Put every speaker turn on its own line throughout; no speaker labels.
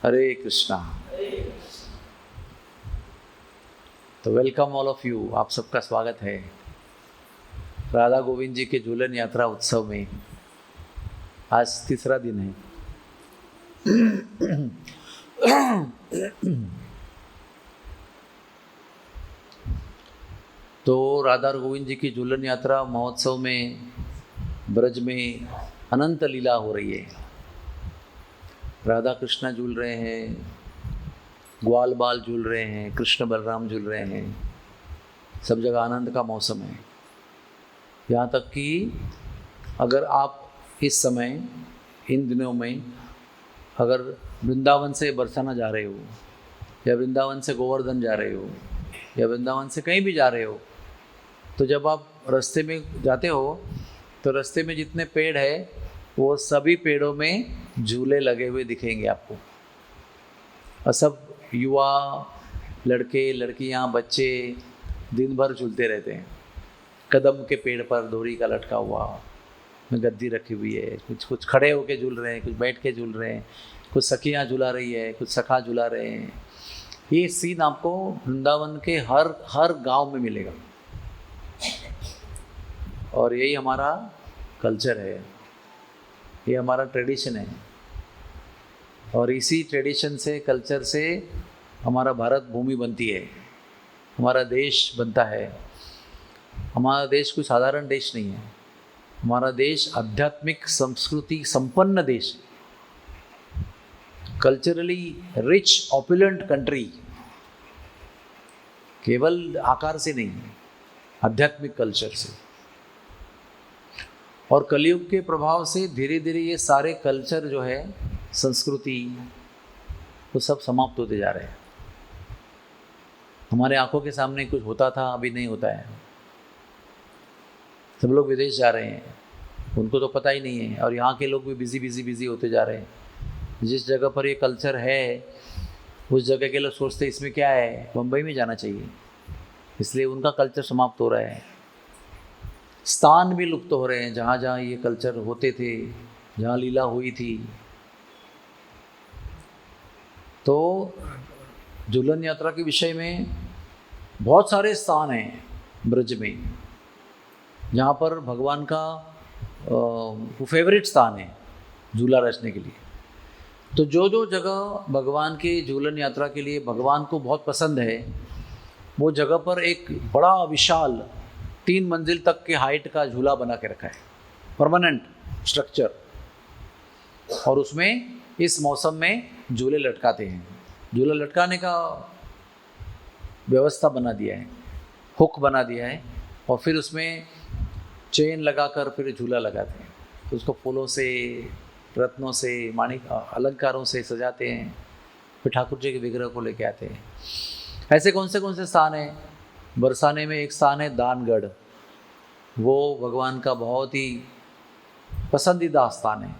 हरे कृष्णा। तो welcome all of you, आप सबका स्वागत है राधा गोविंद जी के झूलन यात्रा उत्सव में। आज तीसरा दिन है। तो राधा गोविंद जी की झूलन यात्रा महोत्सव में ब्रज में अनंत लीला हो रही है। राधा कृष्णा झूल रहे हैं, ग्वाल बाल झूल रहे हैं, कृष्ण बलराम झूल रहे हैं, सब जगह आनंद का मौसम है। यहाँ तक कि अगर आप इस समय इन दिनों में अगर वृंदावन से बरसाना जा रहे हो या वृंदावन से गोवर्धन जा रहे हो या वृंदावन से कहीं भी जा रहे हो, तो जब आप रास्ते में जाते हो तो रास्ते में जितने पेड़ है वो सभी पेड़ों में झूले लगे हुए दिखेंगे आपको। और सब युवा, लड़के लड़कियां, बच्चे दिन भर झूलते रहते हैं। कदम के पेड़ पर डोरी का लटका हुआ गद्दी रखी हुई है, कुछ खड़े होके झूल रहे हैं, कुछ बैठ के झूल रहे हैं, कुछ सखियाँ झुला रही है, कुछ सखा झुला रहे हैं। ये सीन आपको वृंदावन के हर गांव में मिलेगा और यही हमारा कल्चर है, ये हमारा ट्रेडिशन है। और इसी ट्रेडिशन से, कल्चर से हमारा भारत भूमि बनती है, हमारा देश बनता है। हमारा देश कोई साधारण देश नहीं है। हमारा देश आध्यात्मिक संस्कृति संपन्न देश, कल्चरली रिच ऑपुलेंट कंट्री, केवल आकार से नहीं, आध्यात्मिक कल्चर से। और कलयुग के प्रभाव से धीरे धीरे ये सारे कल्चर जो है, संस्कृति, वो सब समाप्त होते जा रहे हैं। हमारे आंखों के सामने कुछ होता था, अभी नहीं होता है। सब लोग विदेश जा रहे हैं, उनको तो पता ही नहीं है। और यहाँ के लोग भी बिजी होते जा रहे हैं। जिस जगह पर ये कल्चर है उस जगह के लोग सोचते इसमें क्या है, मुंबई में जाना चाहिए, इसलिए उनका कल्चर समाप्त हो रहा है। स्थान भी लुप्त हो रहे हैं जहाँ जहाँ ये कल्चर होते थे, जहाँ लीला हुई थी। तो झूलन यात्रा के विषय में बहुत सारे स्थान हैं ब्रज में जहाँ पर भगवान का फेवरेट स्थान है झूला रचने के लिए। तो जो जगह भगवान के झूलन यात्रा के लिए भगवान को बहुत पसंद है, वो जगह पर एक बड़ा विशाल 3 मंजिल तक के हाइट का झूला बना के रखा है, परमानेंट स्ट्रक्चर। और उसमें इस मौसम में झूले लटकाते हैं। झूला लटकाने का व्यवस्था बना दिया है, हुक बना दिया है, और फिर उसमें चेन लगाकर फिर झूला लगाते हैं। तो उसको फूलों से, रत्नों से, माणिक अलंकारों से सजाते हैं, फिर ठाकुर जी के विग्रह को लेके आते हैं। ऐसे कौन से स्थान हैं? बरसाने में एक स्थान है दानगढ़, वो भगवान का बहुत ही पसंदीदा स्थान है।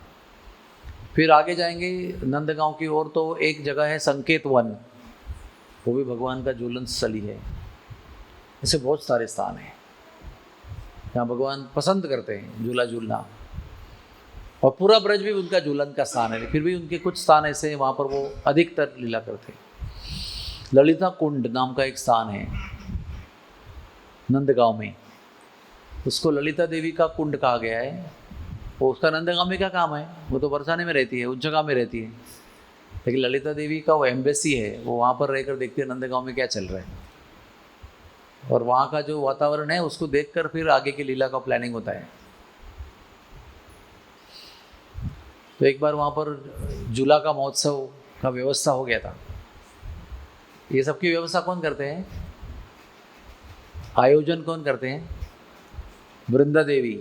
फिर आगे जाएंगे नंदगांव की ओर तो एक जगह है संकेत वन, वो भी भगवान का झूलन स्थली है। ऐसे बहुत सारे स्थान हैं जहाँ भगवान पसंद करते हैं झूला झूलना। और पूरा ब्रज भी उनका झूलन का स्थान है, फिर भी उनके कुछ स्थान ऐसे हैं वहाँ पर वो अधिकतर लीला करते हैं। ललिता कुंड नाम का एक स्थान है नंदगांव में, उसको ललिता देवी का कुंड कहा गया है। वो उसका नंदगांव में क्या काम है, वो तो बरसाने में रहती है, उस जगह में रहती है। लेकिन ललिता देवी का वो एम्बेसी है, वो वहाँ पर रहकर देखती है नंदगांव में क्या चल रहा है, और वहाँ का जो वातावरण है उसको देखकर फिर आगे की लीला का प्लानिंग होता है। तो एक बार वहाँ पर झूला का महोत्सव का व्यवस्था हो गया था। ये सबकी व्यवस्था कौन करते हैं, आयोजन कौन करते हैं? वृंदा देवी।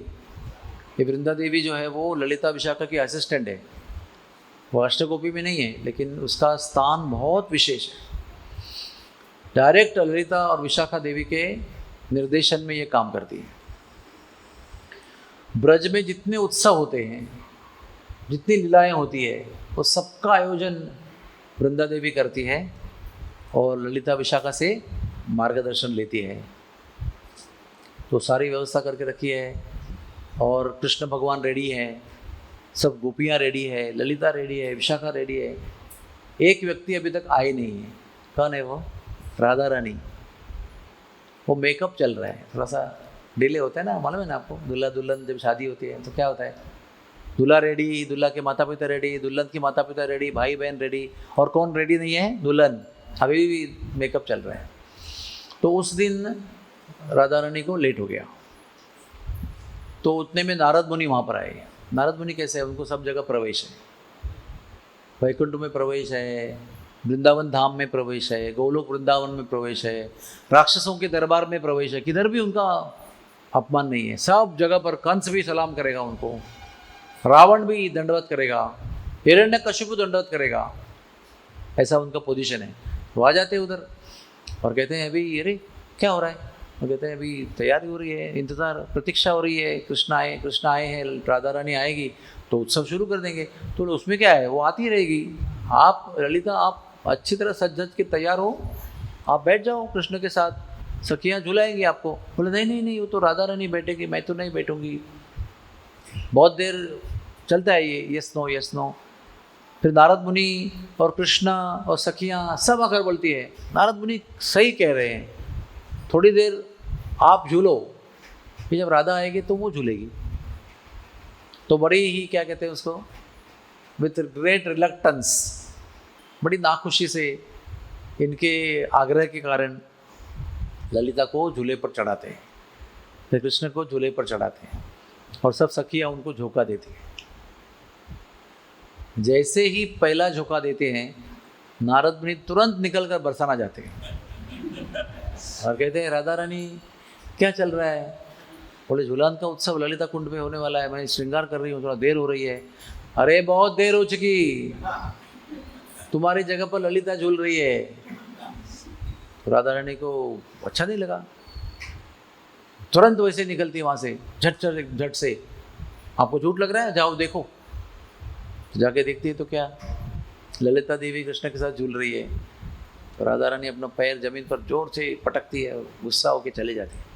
ये वृंदा देवी जो है वो ललिता विशाखा की असिस्टेंट है। वो अष्टगोपी में नहीं है, लेकिन उसका स्थान बहुत विशेष है। डायरेक्ट ललिता और विशाखा देवी के निर्देशन में ये काम करती है। ब्रज में जितने उत्सव होते हैं, जितनी लीलाएं होती है, वो सबका आयोजन वृंदा देवी करती है और ललिता विशाखा से मार्गदर्शन लेती है। तो सारी व्यवस्था करके रखी है, और कृष्ण भगवान रेडी हैं, सब गोपियाँ रेडी है, ललिता रेडी है, विशाखा रेडी है। एक व्यक्ति अभी तक आए नहीं है। कौन है वो? राधा रानी। वो मेकअप चल रहा है, थोड़ा सा डिले होता है ना, मालूम है ना आपको। दूल्हा दुल्हन जब शादी होती है तो क्या होता है, दूल्हा रेडी, दूल्हा के माता पिता रेडी, दुल्हन की माता पिता रेडी, भाई बहन रेडी, और कौन रेडी नहीं है? दुल्हन। अभी भी मेकअप चल रहा है। तो उस दिन राधा रानी को लेट हो गया, तो उतने में नारद मुनि वहाँ पर आए। नारद मुनि कैसे है, उनको सब जगह प्रवेश है, वैकुंठ में प्रवेश है, वृंदावन धाम में प्रवेश है, गोलोक वृंदावन में प्रवेश है, राक्षसों के दरबार में प्रवेश है, किधर भी उनका अपमान नहीं है। सब जगह पर कंस भी सलाम करेगा उनको, रावण भी दंडवत करेगा, हिरण्यकशिपु दंडवत करेगा, ऐसा उनका पोजीशन है। तो आ जाते हैं उधर और कहते हैं अभी अरे क्या हो रहा है? वो कहते हैं अभी तैयारी हो रही है, इंतज़ार प्रतीक्षा हो रही है, कृष्ण आए हैं, राधा रानी आएगी तो उत्सव शुरू कर देंगे। तो उसमें क्या है, वो आती रहेगी। आप ललिता आप अच्छी तरह सज धज के तैयार हो, आप बैठ जाओ कृष्ण के साथ, सखियाँ झुलाएंगी आपको। बोले नहीं नहीं नहीं, वो तो राधा रानी बैठेगी, मैं तो नहीं बैठूंगी। बहुत देर चलता है ये यस नो यस नो। फिर नारद मुनि और कृष्णा और सखियाँ सब आकर बोलती है नारद मुनि सही कह रहे हैं, थोड़ी देर आप झूलो, फिर जब राधा आएगी तो वो झूलेगी। तो बड़ी ही क्या कहते हैं उसको, विथ ग्रेट रिलक्टेंस, बड़ी नाखुशी से इनके आग्रह के कारण ललिता को झूले पर चढ़ाते हैं, फिर कृष्ण को झूले पर चढ़ाते हैं और सब सखियाँ उनको झोंका देती हैं। जैसे ही पहला झोंका देते हैं नारद मुनि तुरंत निकल कर बरसाना जाते हैं और कहते हैं राधा रानी क्या चल रहा है? बोले झूलान का उत्सव ललिता कुंड में होने वाला है, मैं श्रृंगार कर रही हूँ, थोड़ा देर हो रही है। अरे बहुत देर हो चुकी, तुम्हारी जगह पर ललिता झूल रही है। तो राधा रानी को अच्छा नहीं लगा, तुरंत वैसे निकलती है वहाँ से झट से, आपको झूठ लग रहा है, जाओ देखो। तो जाके देखती है तो क्या, ललिता देवी कृष्ण के साथ झूल रही है। तो राधा रानी अपना पैर जमीन पर जोर से पटकती है, गुस्सा होकर चले जाती है।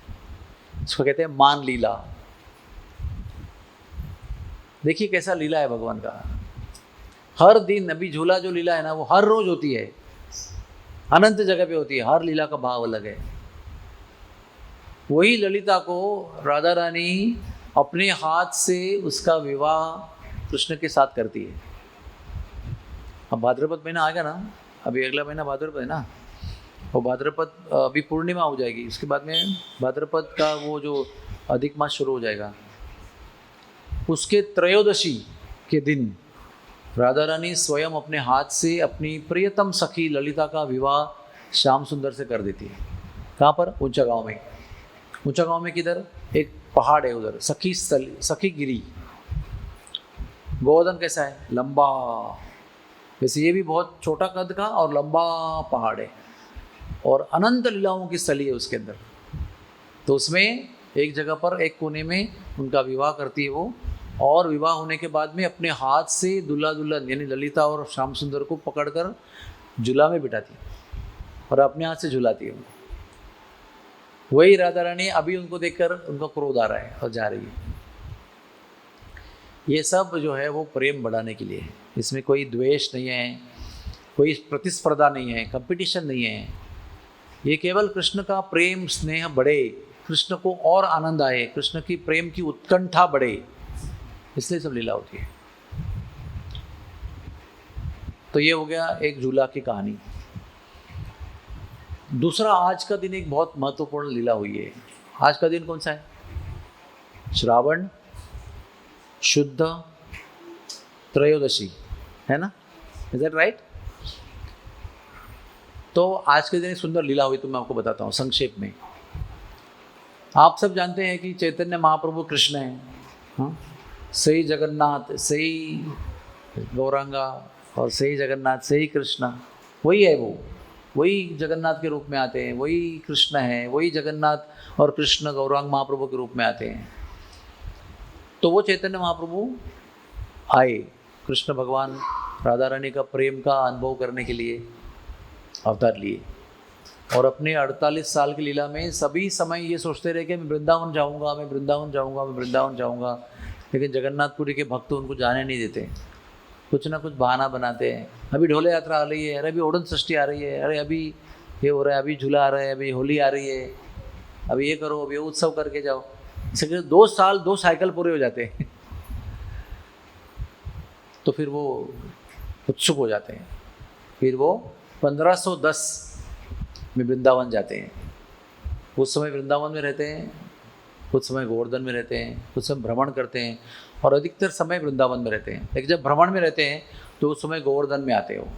इसको कहते हैं मान लीला। देखिए कैसा लीला है भगवान का। हर दिन अभी झूला जो लीला है ना, वो हर रोज होती है, अनंत जगह पे होती है, हर लीला का भाव अलग है। वही ललिता को राधा रानी अपने हाथ से उसका विवाह कृष्ण के साथ करती है। अब भाद्रपद महीना आ गया ना, अभी अगला महीना भाद्रपद है ना, और भाद्रपद अभी पूर्णिमा हो जाएगी, उसके बाद में भाद्रपद का वो जो अधिक मास शुरू हो जाएगा। उसके त्रयोदशी के दिन राधा रानी स्वयं अपने हाथ से अपनी प्रियतम सखी ललिता का विवाह श्याम सुंदर से कर देती है। कहाँ पर? ऊंचा गांव में। ऊंचा गांव में किधर? एक पहाड़ है उधर, सखी गिरी। गोवर्धन कैसा है? लंबा। वैसे ये भी बहुत छोटा कद का और लंबा पहाड़ है, और अनंत लीलाओं की स्थली है उसके अंदर। तो उसमें एक जगह पर एक कोने में उनका विवाह करती है वो, और विवाह होने के बाद में अपने हाथ से दूल्हा दुल्हन यानी ललिता और श्याम सुंदर को पकड़कर झूला में बिठाती है और अपने हाथ से झुलाती है उनको। वही राधा रानी अभी उनको देखकर उनका क्रोध आ रहा है और जा रही है। ये सब जो है वो प्रेम बढ़ाने के लिए है, इसमें कोई द्वेष नहीं है, कोई प्रतिस्पर्धा नहीं है, कंपटीशन नहीं है। ये केवल कृष्ण का प्रेम स्नेह बढ़े, कृष्ण को और आनंद आए, कृष्ण की प्रेम की उत्कंठा बढ़े, इसलिए सब लीला होती है। तो ये हो गया एक झूला की कहानी। दूसरा, आज का दिन एक बहुत महत्वपूर्ण लीला हुई है। आज का दिन कौन सा है? श्रावण शुद्ध त्रयोदशी है ना, इज दैट राइट? तो आज के दिन एक सुंदर लीला हुई, तो मैं आपको बताता हूँ संक्षेप में। आप सब जानते हैं कि चैतन्य महाप्रभु कृष्ण हैं, हाँ? सही जगन्नाथ, सही गौरांगा और सही जगन्नाथ, सही कृष्ण, वही है वो, वही जगन्नाथ के रूप में आते हैं, वही कृष्ण है, वही जगन्नाथ और कृष्ण गौरांग महाप्रभु के रूप में आते हैं। तो वो चैतन्य महाप्रभु आए, कृष्ण भगवान राधा रानी का प्रेम का अनुभव करने के लिए अवतार लिए, और अपने 48 साल की लीला में सभी समय ये सोचते रहे कि मैं वृंदावन जाऊंगा, मैं वृंदावन जाऊंगा, मैं वृंदावन जाऊंगा, लेकिन जगन्नाथपुरी के भक्त उनको जाने नहीं देते। कुछ ना कुछ बहाना बनाते हैं। अभी ढोले यात्रा आ रही है, अरे अभी ओड़न षष्ठी आ रही है, अरे अभी ये हो रहा है, अभी झूला आ रहा है, अभी होली आ रही है, अभी ये करो, अभी उत्सव करके जाओ। इसके 2 साल 2 साइकिल पूरे हो जाते हैं। तो फिर वो उत्सुक हो जाते हैं। फिर वो 1510 में वृंदावन जाते हैं। उस समय वृंदावन में रहते हैं, कुछ समय गोवर्धन में रहते हैं, कुछ समय भ्रमण करते हैं और अधिकतर समय वृंदावन में रहते हैं। लेकिन जब भ्रमण में रहते हैं तो उस समय गोवर्धन में आते हो।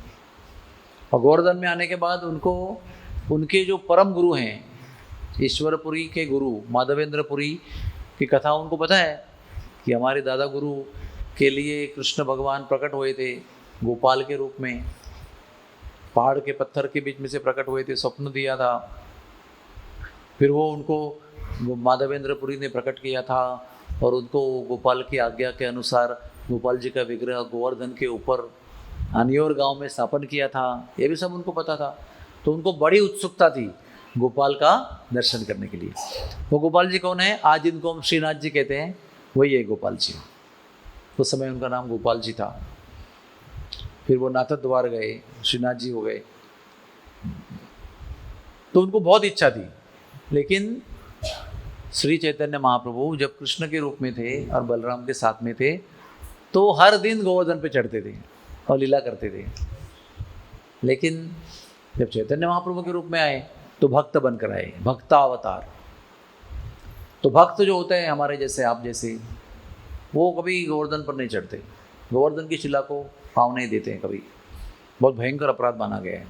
और गोवर्धन में आने के बाद उनको उनके जो परम गुरु हैं, ईश्वरपुरी के गुरु माधवेंद्रपुरी की कथा उनको पता है कि हमारे दादा गुरु के लिए कृष्ण भगवान प्रकट हुए थे गोपाल के रूप में, पहाड़ के पत्थर के बीच में से प्रकट हुए थे, स्वप्न दिया था। फिर वो उनको माधवेंद्रपुरी ने प्रकट किया था और उनको गोपाल की आज्ञा के अनुसार गोपाल जी का विग्रह गोवर्धन के ऊपर अनियोर गांव में स्थापन किया था। ये भी सब उनको पता था। तो उनको बड़ी उत्सुकता थी गोपाल का दर्शन करने के लिए। वो गोपाल जी कौन है? आज इनको हम श्रीनाथ जी कहते हैं, वही है गोपाल जी। उस समय उनका नाम गोपाल जी था। फिर वो नाथद्वार गए, श्रीनाथ जी हो गए। तो उनको बहुत इच्छा थी। लेकिन श्री चैतन्य महाप्रभु जब कृष्ण के रूप में थे और बलराम के साथ में थे तो हर दिन गोवर्धन पे चढ़ते थे और लीला करते थे। लेकिन जब चैतन्य महाप्रभु के रूप में आए तो भक्त बनकर आए, भक्तावतार। तो भक्त जो होते हैं हमारे जैसे, आप जैसे, वो कभी गोवर्धन पर नहीं चढ़ते, गोवर्धन की शिला को पाँव नहीं देते हैं कभी। बहुत भयंकर अपराध माना गया है।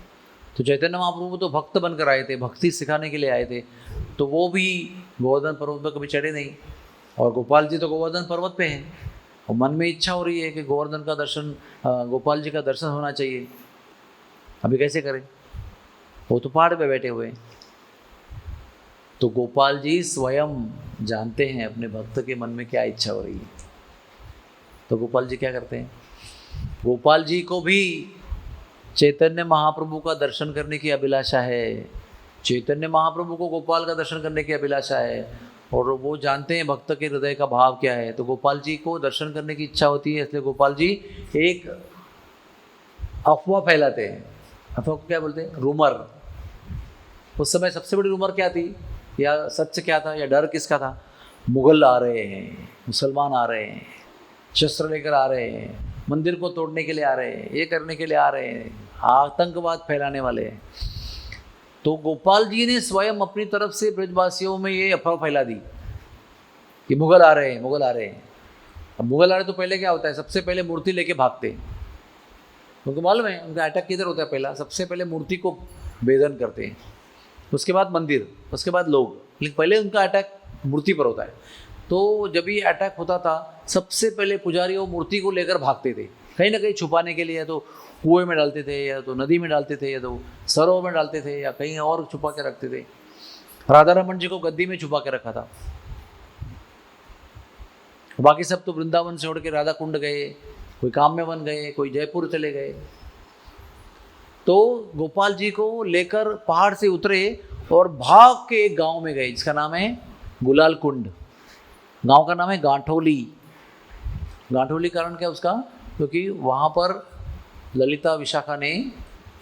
तो चैतन्य महाप्रभु तो भक्त बनकर आए थे, भक्ति सिखाने के लिए आए थे। तो वो भी गोवर्धन पर्वत पर कभी चढ़े नहीं। और गोपाल जी तो गोवर्धन पर्वत पे हैं और मन में इच्छा हो रही है कि गोवर्धन का दर्शन, गोपाल जी का दर्शन होना चाहिए। अभी कैसे करें? वो तो पहाड़ पे बैठे हुए हैं। तो गोपाल जी स्वयं जानते हैं अपने भक्त के मन में क्या इच्छा हो रही है। तो गोपाल जी क्या करते हैं? गोपाल जी को भी चैतन्य महाप्रभु का दर्शन करने की अभिलाषा है। चैतन्य महाप्रभु को गोपाल का दर्शन करने की अभिलाषा है और वो जानते हैं भक्त के हृदय का भाव क्या है। तो गोपाल जी को दर्शन करने की इच्छा होती है, इसलिए गोपाल जी एक अफवाह फैलाते हैं। अफवाह को क्या बोलते हैं? रूमर। उस समय सबसे बड़ी रूमर क्या थी, या सच क्या था, या डर किसका था? मुगल आ रहे हैं, मुसलमान आ रहे हैं, शस्त्र लेकर आ रहे हैं, मंदिर को तोड़ने के लिए आ रहे हैं, ये करने के लिए आ रहे हैं, आतंकवाद फैलाने वाले हैं। तो गोपाल जी ने स्वयं अपनी तरफ से ब्रजवासियों में ये अफवाह फैला दी कि मुगल आ रहे हैं, मुगल आ रहे हैं। अब मुगल आ रहे तो पहले क्या होता है? सबसे पहले मूर्ति लेके भागते हैं। उनको मालूम है उनका अटैक किधर होता है? पहला सबसे पहले मूर्ति को भेदन करते हैं, उसके बाद मंदिर, उसके बाद लोग, लेकिन पहले उनका अटैक मूर्ति पर होता है। तो जब ये अटैक होता था सबसे पहले पुजारी वो मूर्ति को लेकर भागते थे, कहीं ना कहीं छुपाने के लिए। या तो कुएं में डालते थे, या तो नदी में डालते थे, या तो सरोवर में डालते थे, या कहीं और छुपा के रखते थे। राधा रमन जी को गद्दी में छुपा के रखा था। बाकी सब तो वृंदावन से उड़ के राधा कुंड गए, कोई काम्य वन गए, कोई जयपुर चले गए। तो गोपाल जी को लेकर पहाड़ से उतरे और भाग के एक गांव में गए जिसका नाम है गुलाल कुंड। गांव का नाम है गांठोली। गांठोली कारण क्या उसका? क्योंकि वहाँ पर ललिता विशाखा ने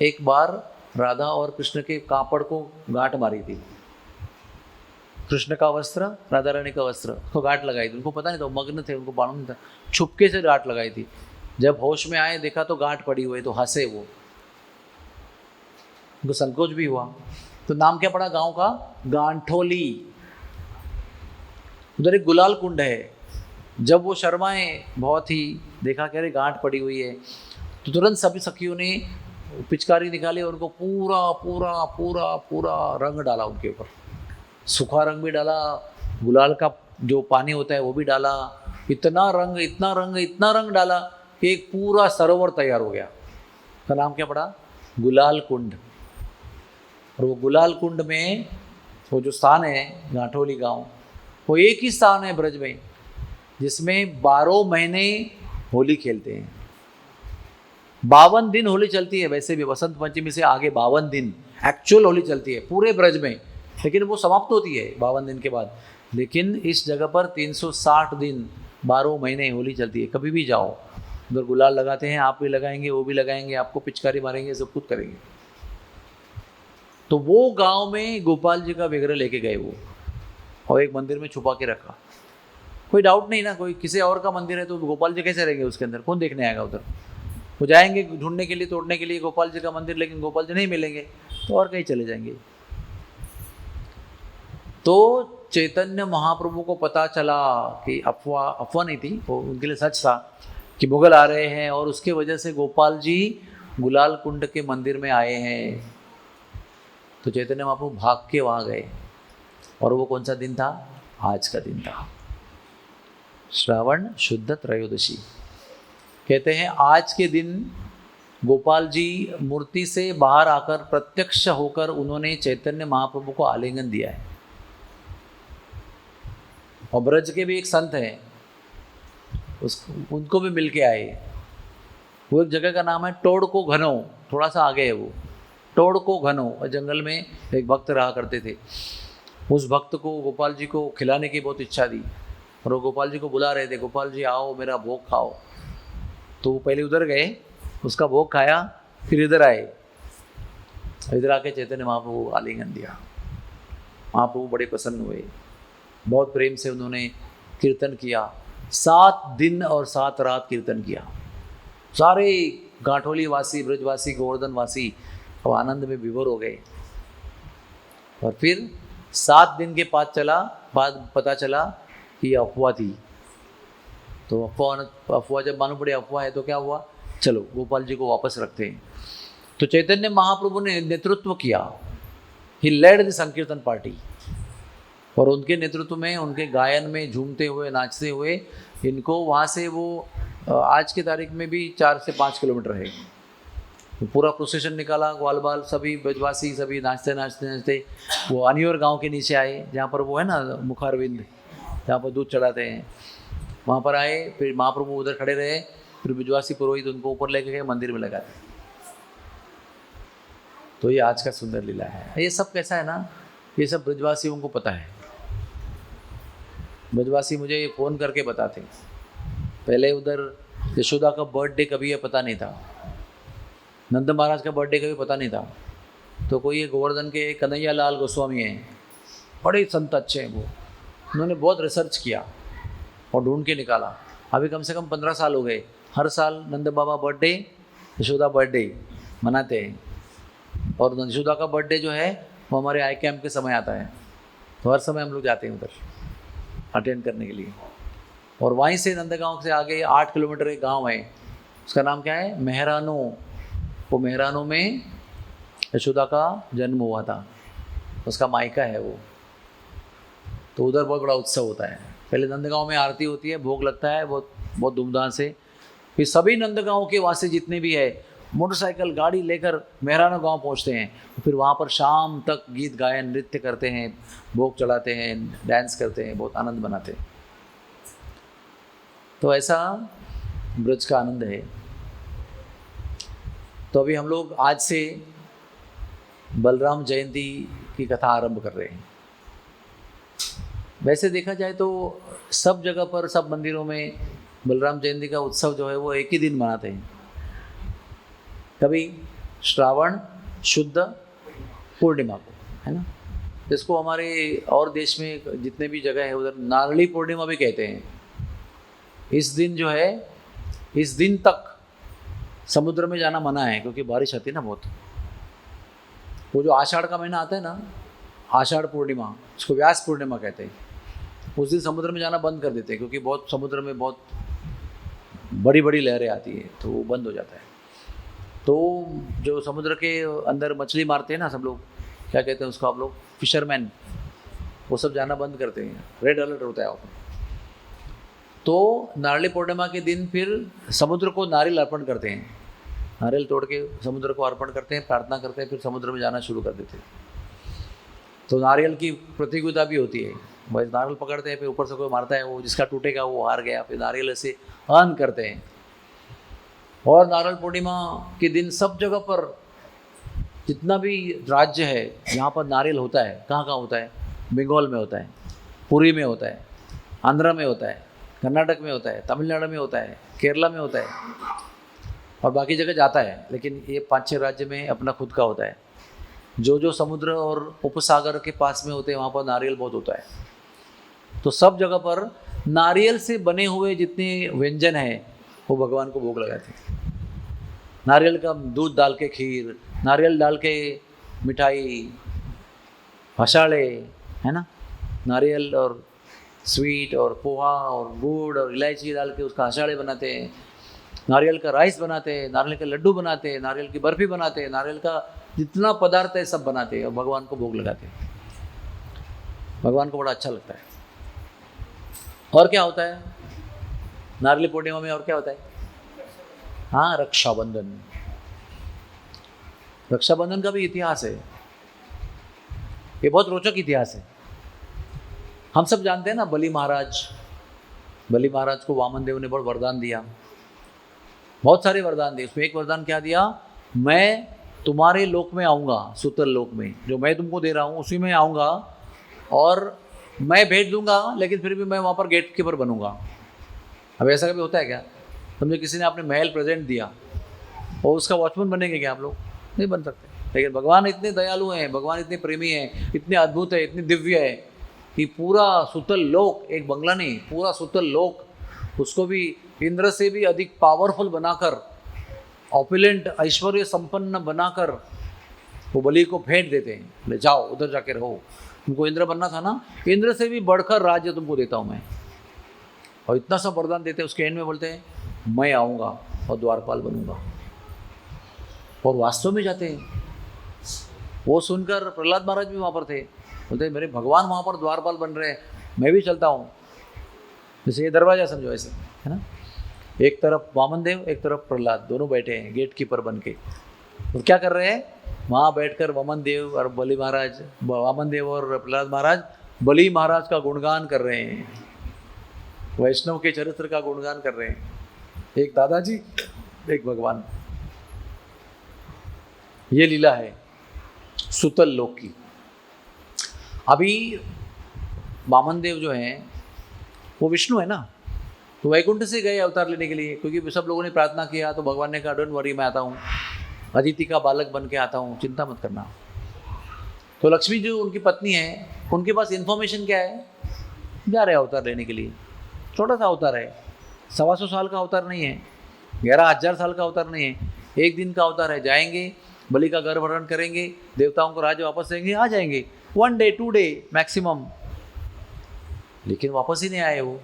एक बार राधा और कृष्ण के कापड़ को गांठ मारी थी। कृष्ण का वस्त्र, राधा रानी का वस्त्र, तो गांठ लगाई थी। उनको पता नहीं था, मग्न थे, उनको मालूम नहीं था। छुपके से गांठ लगाई थी। जब होश में आए देखा तो गांठ पड़ी हुई, तो हंसे वो, उनको संकोच भी हुआ। तो नाम क्या पड़ा गांव का? गांठोली। उधर एक गुलाल कुंड है। जब वो शर्माए बहुत ही, देखा कह रहे गांठ पड़ी हुई है, तो तुरंत सभी सखियों ने पिचकारी निकाली और उनको पूरा पूरा पूरा पूरा रंग डाला उनके ऊपर। सूखा रंग भी डाला, गुलाल का जो पानी होता है वो भी डाला। इतना रंग, इतना रंग, इतना रंग डाला कि एक पूरा सरोवर तैयार हो गया। उसका नाम क्या पड़ा? गुलाल कुंड। और वो गुलाल कुंड में वो जो स्थान है गांठोली गांव, वो एक ही स्थान है ब्रज में जिसमें 12 महीने होली खेलते हैं। 52 दिन होली चलती है। वैसे भी वसंत पंचमी से आगे 52 दिन एक्चुअल होली चलती है पूरे ब्रज में, लेकिन वो समाप्त होती है 52 दिन के बाद। लेकिन इस जगह पर 360 दिन 12 महीने होली चलती है। कभी भी जाओ, उधर गुलाल लगाते हैं, आप भी लगाएंगे, वो भी लगाएंगे, आपको पिचकारी मारेंगे, सब कुछ करेंगे। तो वो गांव में गोपाल जी का विग्रह लेके गए वो, और एक मंदिर में छुपा के रखा। कोई डाउट नहीं ना, कोई किसी और का मंदिर है तो गोपाल जी कैसे रहेंगे उसके अंदर, कौन देखने आएगा उधर। वो जाएंगे ढूंढने के लिए, तोड़ने के लिए गोपाल जी का मंदिर, लेकिन गोपाल जी नहीं मिलेंगे तो और कहीं चले जाएंगे। तो चैतन्य महाप्रभु को पता चला कि अफवाह नहीं थी, वो उनके लिए सच था कि मुगल आ रहे हैं, और उसके वजह से गोपाल जी गुलाल कुंड के मंदिर में आए हैं। तो चैतन्य महाप्रभु भाग के वहाँ गए, और वो कौन सा दिन था? आज का दिन था, श्रावण शुद्ध त्रयोदशी। कहते हैं आज के दिन गोपाल जी मूर्ति से बाहर आकर प्रत्यक्ष होकर उन्होंने चैतन्य महाप्रभु को आलिंगन दिया है। और ब्रज के भी एक संत हैं, उनको भी मिल के आए। वो एक जगह का नाम है टोड़को घनो, थोड़ा सा आगे है वो, टोड़को घनो। और जंगल में एक भक्त रहा करते थे। उस भक्त को गोपाल जी को खिलाने की बहुत इच्छा थी, और वो गोपाल जी को बुला रहे थे, गोपाल जी आओ मेरा भोग खाओ। तो वो पहले उधर गए, उसका भोग खाया, फिर इधर आए। इधर आके चैतन्य महाप्रभु को आलिंगन दिया। महाप्रभु बड़े प्रसन्न हुए, बहुत प्रेम से उन्होंने कीर्तन किया। 7 दिन और 7 रात कीर्तन किया। सारे गाठोली वासी, ब्रजवासी, गोवर्धन वासी अब आनंद में विभोर हो गए। और फिर 7 दिन के बाद पता चला कि अफवाह थी। तो अफवाह जब मालूम पड़ी अफवाह है तो क्या हुआ, चलो गोपाल जी को वापस रखते हैं। तो चैतन्य महाप्रभु ने नेतृत्व किया, ही लेड द संकीर्तन पार्टी। और उनके नेतृत्व में, उनके गायन में झूमते हुए, नाचते हुए इनको वहाँ से वो आज की तारीख में भी 4 से 5 किलोमीटर है, तो पूरा प्रोसेशन निकाला। ग्वाल बाल सभी ब्रजवासी सभी नाचते नाचते नाचते वो अनियोर गांव के नीचे आए, जहाँ पर वो है ना मुखारविंद, जहाँ पर दूध चढ़ाते हैं, वहाँ पर आए। फिर महाप्रभु उधर खड़े रहे, फिर ब्रजवासी पुरोहित उनको ऊपर लेके गए, मंदिर में लगा दिए। तो ये आज का सुंदर लीला है। ये सब कैसा है ना, ये सब ब्रजवासियों को पता है। ब्रजवासी मुझे फ़ोन करके बताते, पहले उधर यशोदा का बर्थडे कभी है पता नहीं था, नंद महाराज का बर्थडे कभी पता नहीं था। तो कोई ये गोवर्धन के कन्हैया लाल गोस्वामी हैं, बड़े संत अच्छे हैं वो, उन्होंने बहुत रिसर्च किया और ढूंढ के निकाला। अभी कम से कम 15 साल हो गए, हर साल नंद बाबा बर्थडे, यशोदा बर्थडे मनाते हैं। और यशोदा का बर्थडे जो है वो हमारे आई कैंप के समय आता है, तो हर समय हम लोग जाते हैं उधर अटेंड करने के लिए। और वहीं से नंदगांव से आगे 8 किलोमीटर एक गांव है, उसका नाम क्या है, मेहरानो। वो मेहरानो में यशोदा का जन्म हुआ था, उसका मायका है वो। तो उधर बहुत बड़ा उत्सव होता है। पहले नंदगांव में आरती होती है, भोग लगता है बहुत बहुत धूमधाम से। फिर सभी नंदगांव के वासी जितने भी है मोटरसाइकिल गाड़ी लेकर मेहरानो गांव पहुंचते हैं। फिर वहाँ पर शाम तक गीत गायन नृत्य करते हैं, भोग चढ़ाते हैं, डांस करते हैं, बहुत आनंद मनाते हैं। तो ऐसा ब्रज का आनंद है। तो अभी हम लोग आज से बलराम जयंती की कथा आरंभ कर रहे हैं। वैसे देखा जाए तो सब जगह पर, सब मंदिरों में बलराम जयंती का उत्सव जो है वो एक ही दिन मनाते हैं। कभी श्रावण शुद्ध पूर्णिमा को, है ना, जिसको हमारे और देश में जितने भी जगह है उधर नारली पूर्णिमा भी कहते हैं। इस दिन जो है, इस दिन तक समुद्र में जाना मना है, क्योंकि बारिश आती है ना बहुत। वो जो आषाढ़ का महीना आता है ना, आषाढ़ पूर्णिमा, उसको व्यास पूर्णिमा कहते हैं, उस दिन समुद्र में जाना बंद कर देते हैं, क्योंकि बहुत समुद्र में बहुत बड़ी बड़ी लहरें आती है, तो वो बंद हो जाता है। तो जो समुद्र के अंदर मछली मारते हैं ना सब लोग, क्या कहते हैं उसको आप लोग, फिशरमैन, वो सब जाना बंद करते हैं, रेड अलर्ट होता है वहाँ। तो नारली पूर्णिमा के दिन फिर समुद्र को नारियल अर्पण करते हैं, नारियल तोड़ के समुद्र को अर्पण करते हैं, प्रार्थना करते हैं, फिर समुद्र में जाना शुरू कर देते हैं। तो नारियल की प्रतियोगिता भी होती है, बस नारियल पकड़ते हैं, फिर ऊपर से कोई मारता है, वो जिसका टूटेगा वो हार गया, फिर नारियल ऐसे अर्न करते हैं। और नारियल पूर्णिमा के दिन सब जगह पर जितना भी राज्य है यहाँ पर नारियल होता है। कहाँ कहाँ होता है, बंगाल में होता है, पुरी में होता है, आंध्रा में होता है, कर्नाटक में होता है, तमिलनाडु में होता है, केरला में होता है और बाकी जगह जाता है, लेकिन ये 5-6 राज्य में अपना खुद का होता है। जो जो समुद्र और उपसागर के पास में होते हैं वहाँ पर नारियल बहुत होता है। तो सब जगह पर नारियल से बने हुए जितने व्यंजन हैं वो भगवान को भोग लगाते हैं। नारियल का दूध डाल के खीर, नारियल डाल के मिठाई, हसाड़े, है ना, नारियल और स्वीट और पोहा और गुड़ और इलायची डाल के उसका हसाड़े बनाते हैं, नारियल का राइस बनाते हैं, नारियल के लड्डू बनाते हैं, नारियल की बर्फ़ी बनाते हैं, नारियल का जितना पदार्थ है सब बनाते हैं और भगवान को भोग लगाते हैं। भगवान को बड़ा अच्छा लगता है। और क्या होता है नारियल पूर्णिमा में? और क्या होता है? हाँ, रक्षाबंधन। रक्षाबंधन का भी इतिहास है, ये बहुत रोचक इतिहास है। हम सब जानते हैं ना, बलि महाराज को वामन देव ने बहुत वरदान दिया, बहुत सारे वरदान दिए। उसमें एक वरदान क्या दिया? मैं तुम्हारे लोक में आऊँगा, सुतल लोक में, जो मैं तुमको दे रहा हूँ उसी में आऊँगा और मैं भेज दूंगा, लेकिन फिर भी मैं वहाँ पर गेट कीपर बनूंगा। अब ऐसा कभी होता है क्या? समझे किसी ने आपने महल प्रेजेंट दिया और उसका वॉचमैन बनेंगे क्या आप लोग? नहीं बन सकते। लेकिन भगवान इतने दयालु हैं, भगवान इतने प्रेमी हैं, इतने अद्भुत है, इतने दिव्य है कि पूरा सुतल लोक, एक बंगला नहीं, पूरा सुतल लोक, उसको भी इंद्र से भी अधिक पावरफुल बनाकर, ऑपुलेंट ऐश्वर्य संपन्न बनाकर वो बलि को भेंट देते हैं। ले जाओ उधर जाके रहो, तुमको इंद्र बनना था ना, इंद्र से भी बढ़कर राज्य तुमको देता हूँ मैं। और इतना सा वरदान देते हैं, उसके एंड में बोलते हैं मैं आऊँगा और द्वारपाल बनूंगा। और वास्तव में जाते हैं। वो सुनकर प्रहलाद महाराज भी वहाँ पर थे, बोलते हैं मेरे भगवान वहाँ पर द्वारपाल बन रहे हैं, मैं भी चलता हूँ। जैसे ये दरवाजा समझो ऐसे, है ना, एक तरफ वामन देव, एक तरफ प्रहलाद, दोनों बैठे हैं गेट कीपर बन के। और क्या कर रहे हैं? वहाँ बैठकर वामन देव और बलि महाराज, वामन देव और प्रहलाद महाराज बलि महाराज का गुणगान कर रहे हैं, वैष्णव के चरित्र का गुणगान कर रहे हैं। एक दादाजी, एक भगवान। ये लीला है सुतल लोक की। अभी वामन देव जो हैं वो विष्णु है ना, तो वैकुंठ से गए अवतार लेने के लिए, क्योंकि सब लोगों ने प्रार्थना किया तो भगवान ने कहा डोंट वरी, मैं आता हूँ, अदिति का बालक बन के आता हूँ, चिंता मत करना। तो लक्ष्मी जो उनकी पत्नी है, उनके पास इन्फॉर्मेशन क्या है? जा रहे अवतार लेने के लिए। छोटा सा अवतार है, 125 साल का अवतार नहीं है, 11,000 साल का अवतार नहीं है, एक दिन का अवतार है। जाएंगे, बलि का गर्भहरण करेंगे, देवताओं को राज्य वापस देंगे, आ जाएंगे, 1 डे 2 डे मैक्सिमम। लेकिन वापस ही नहीं आए वो।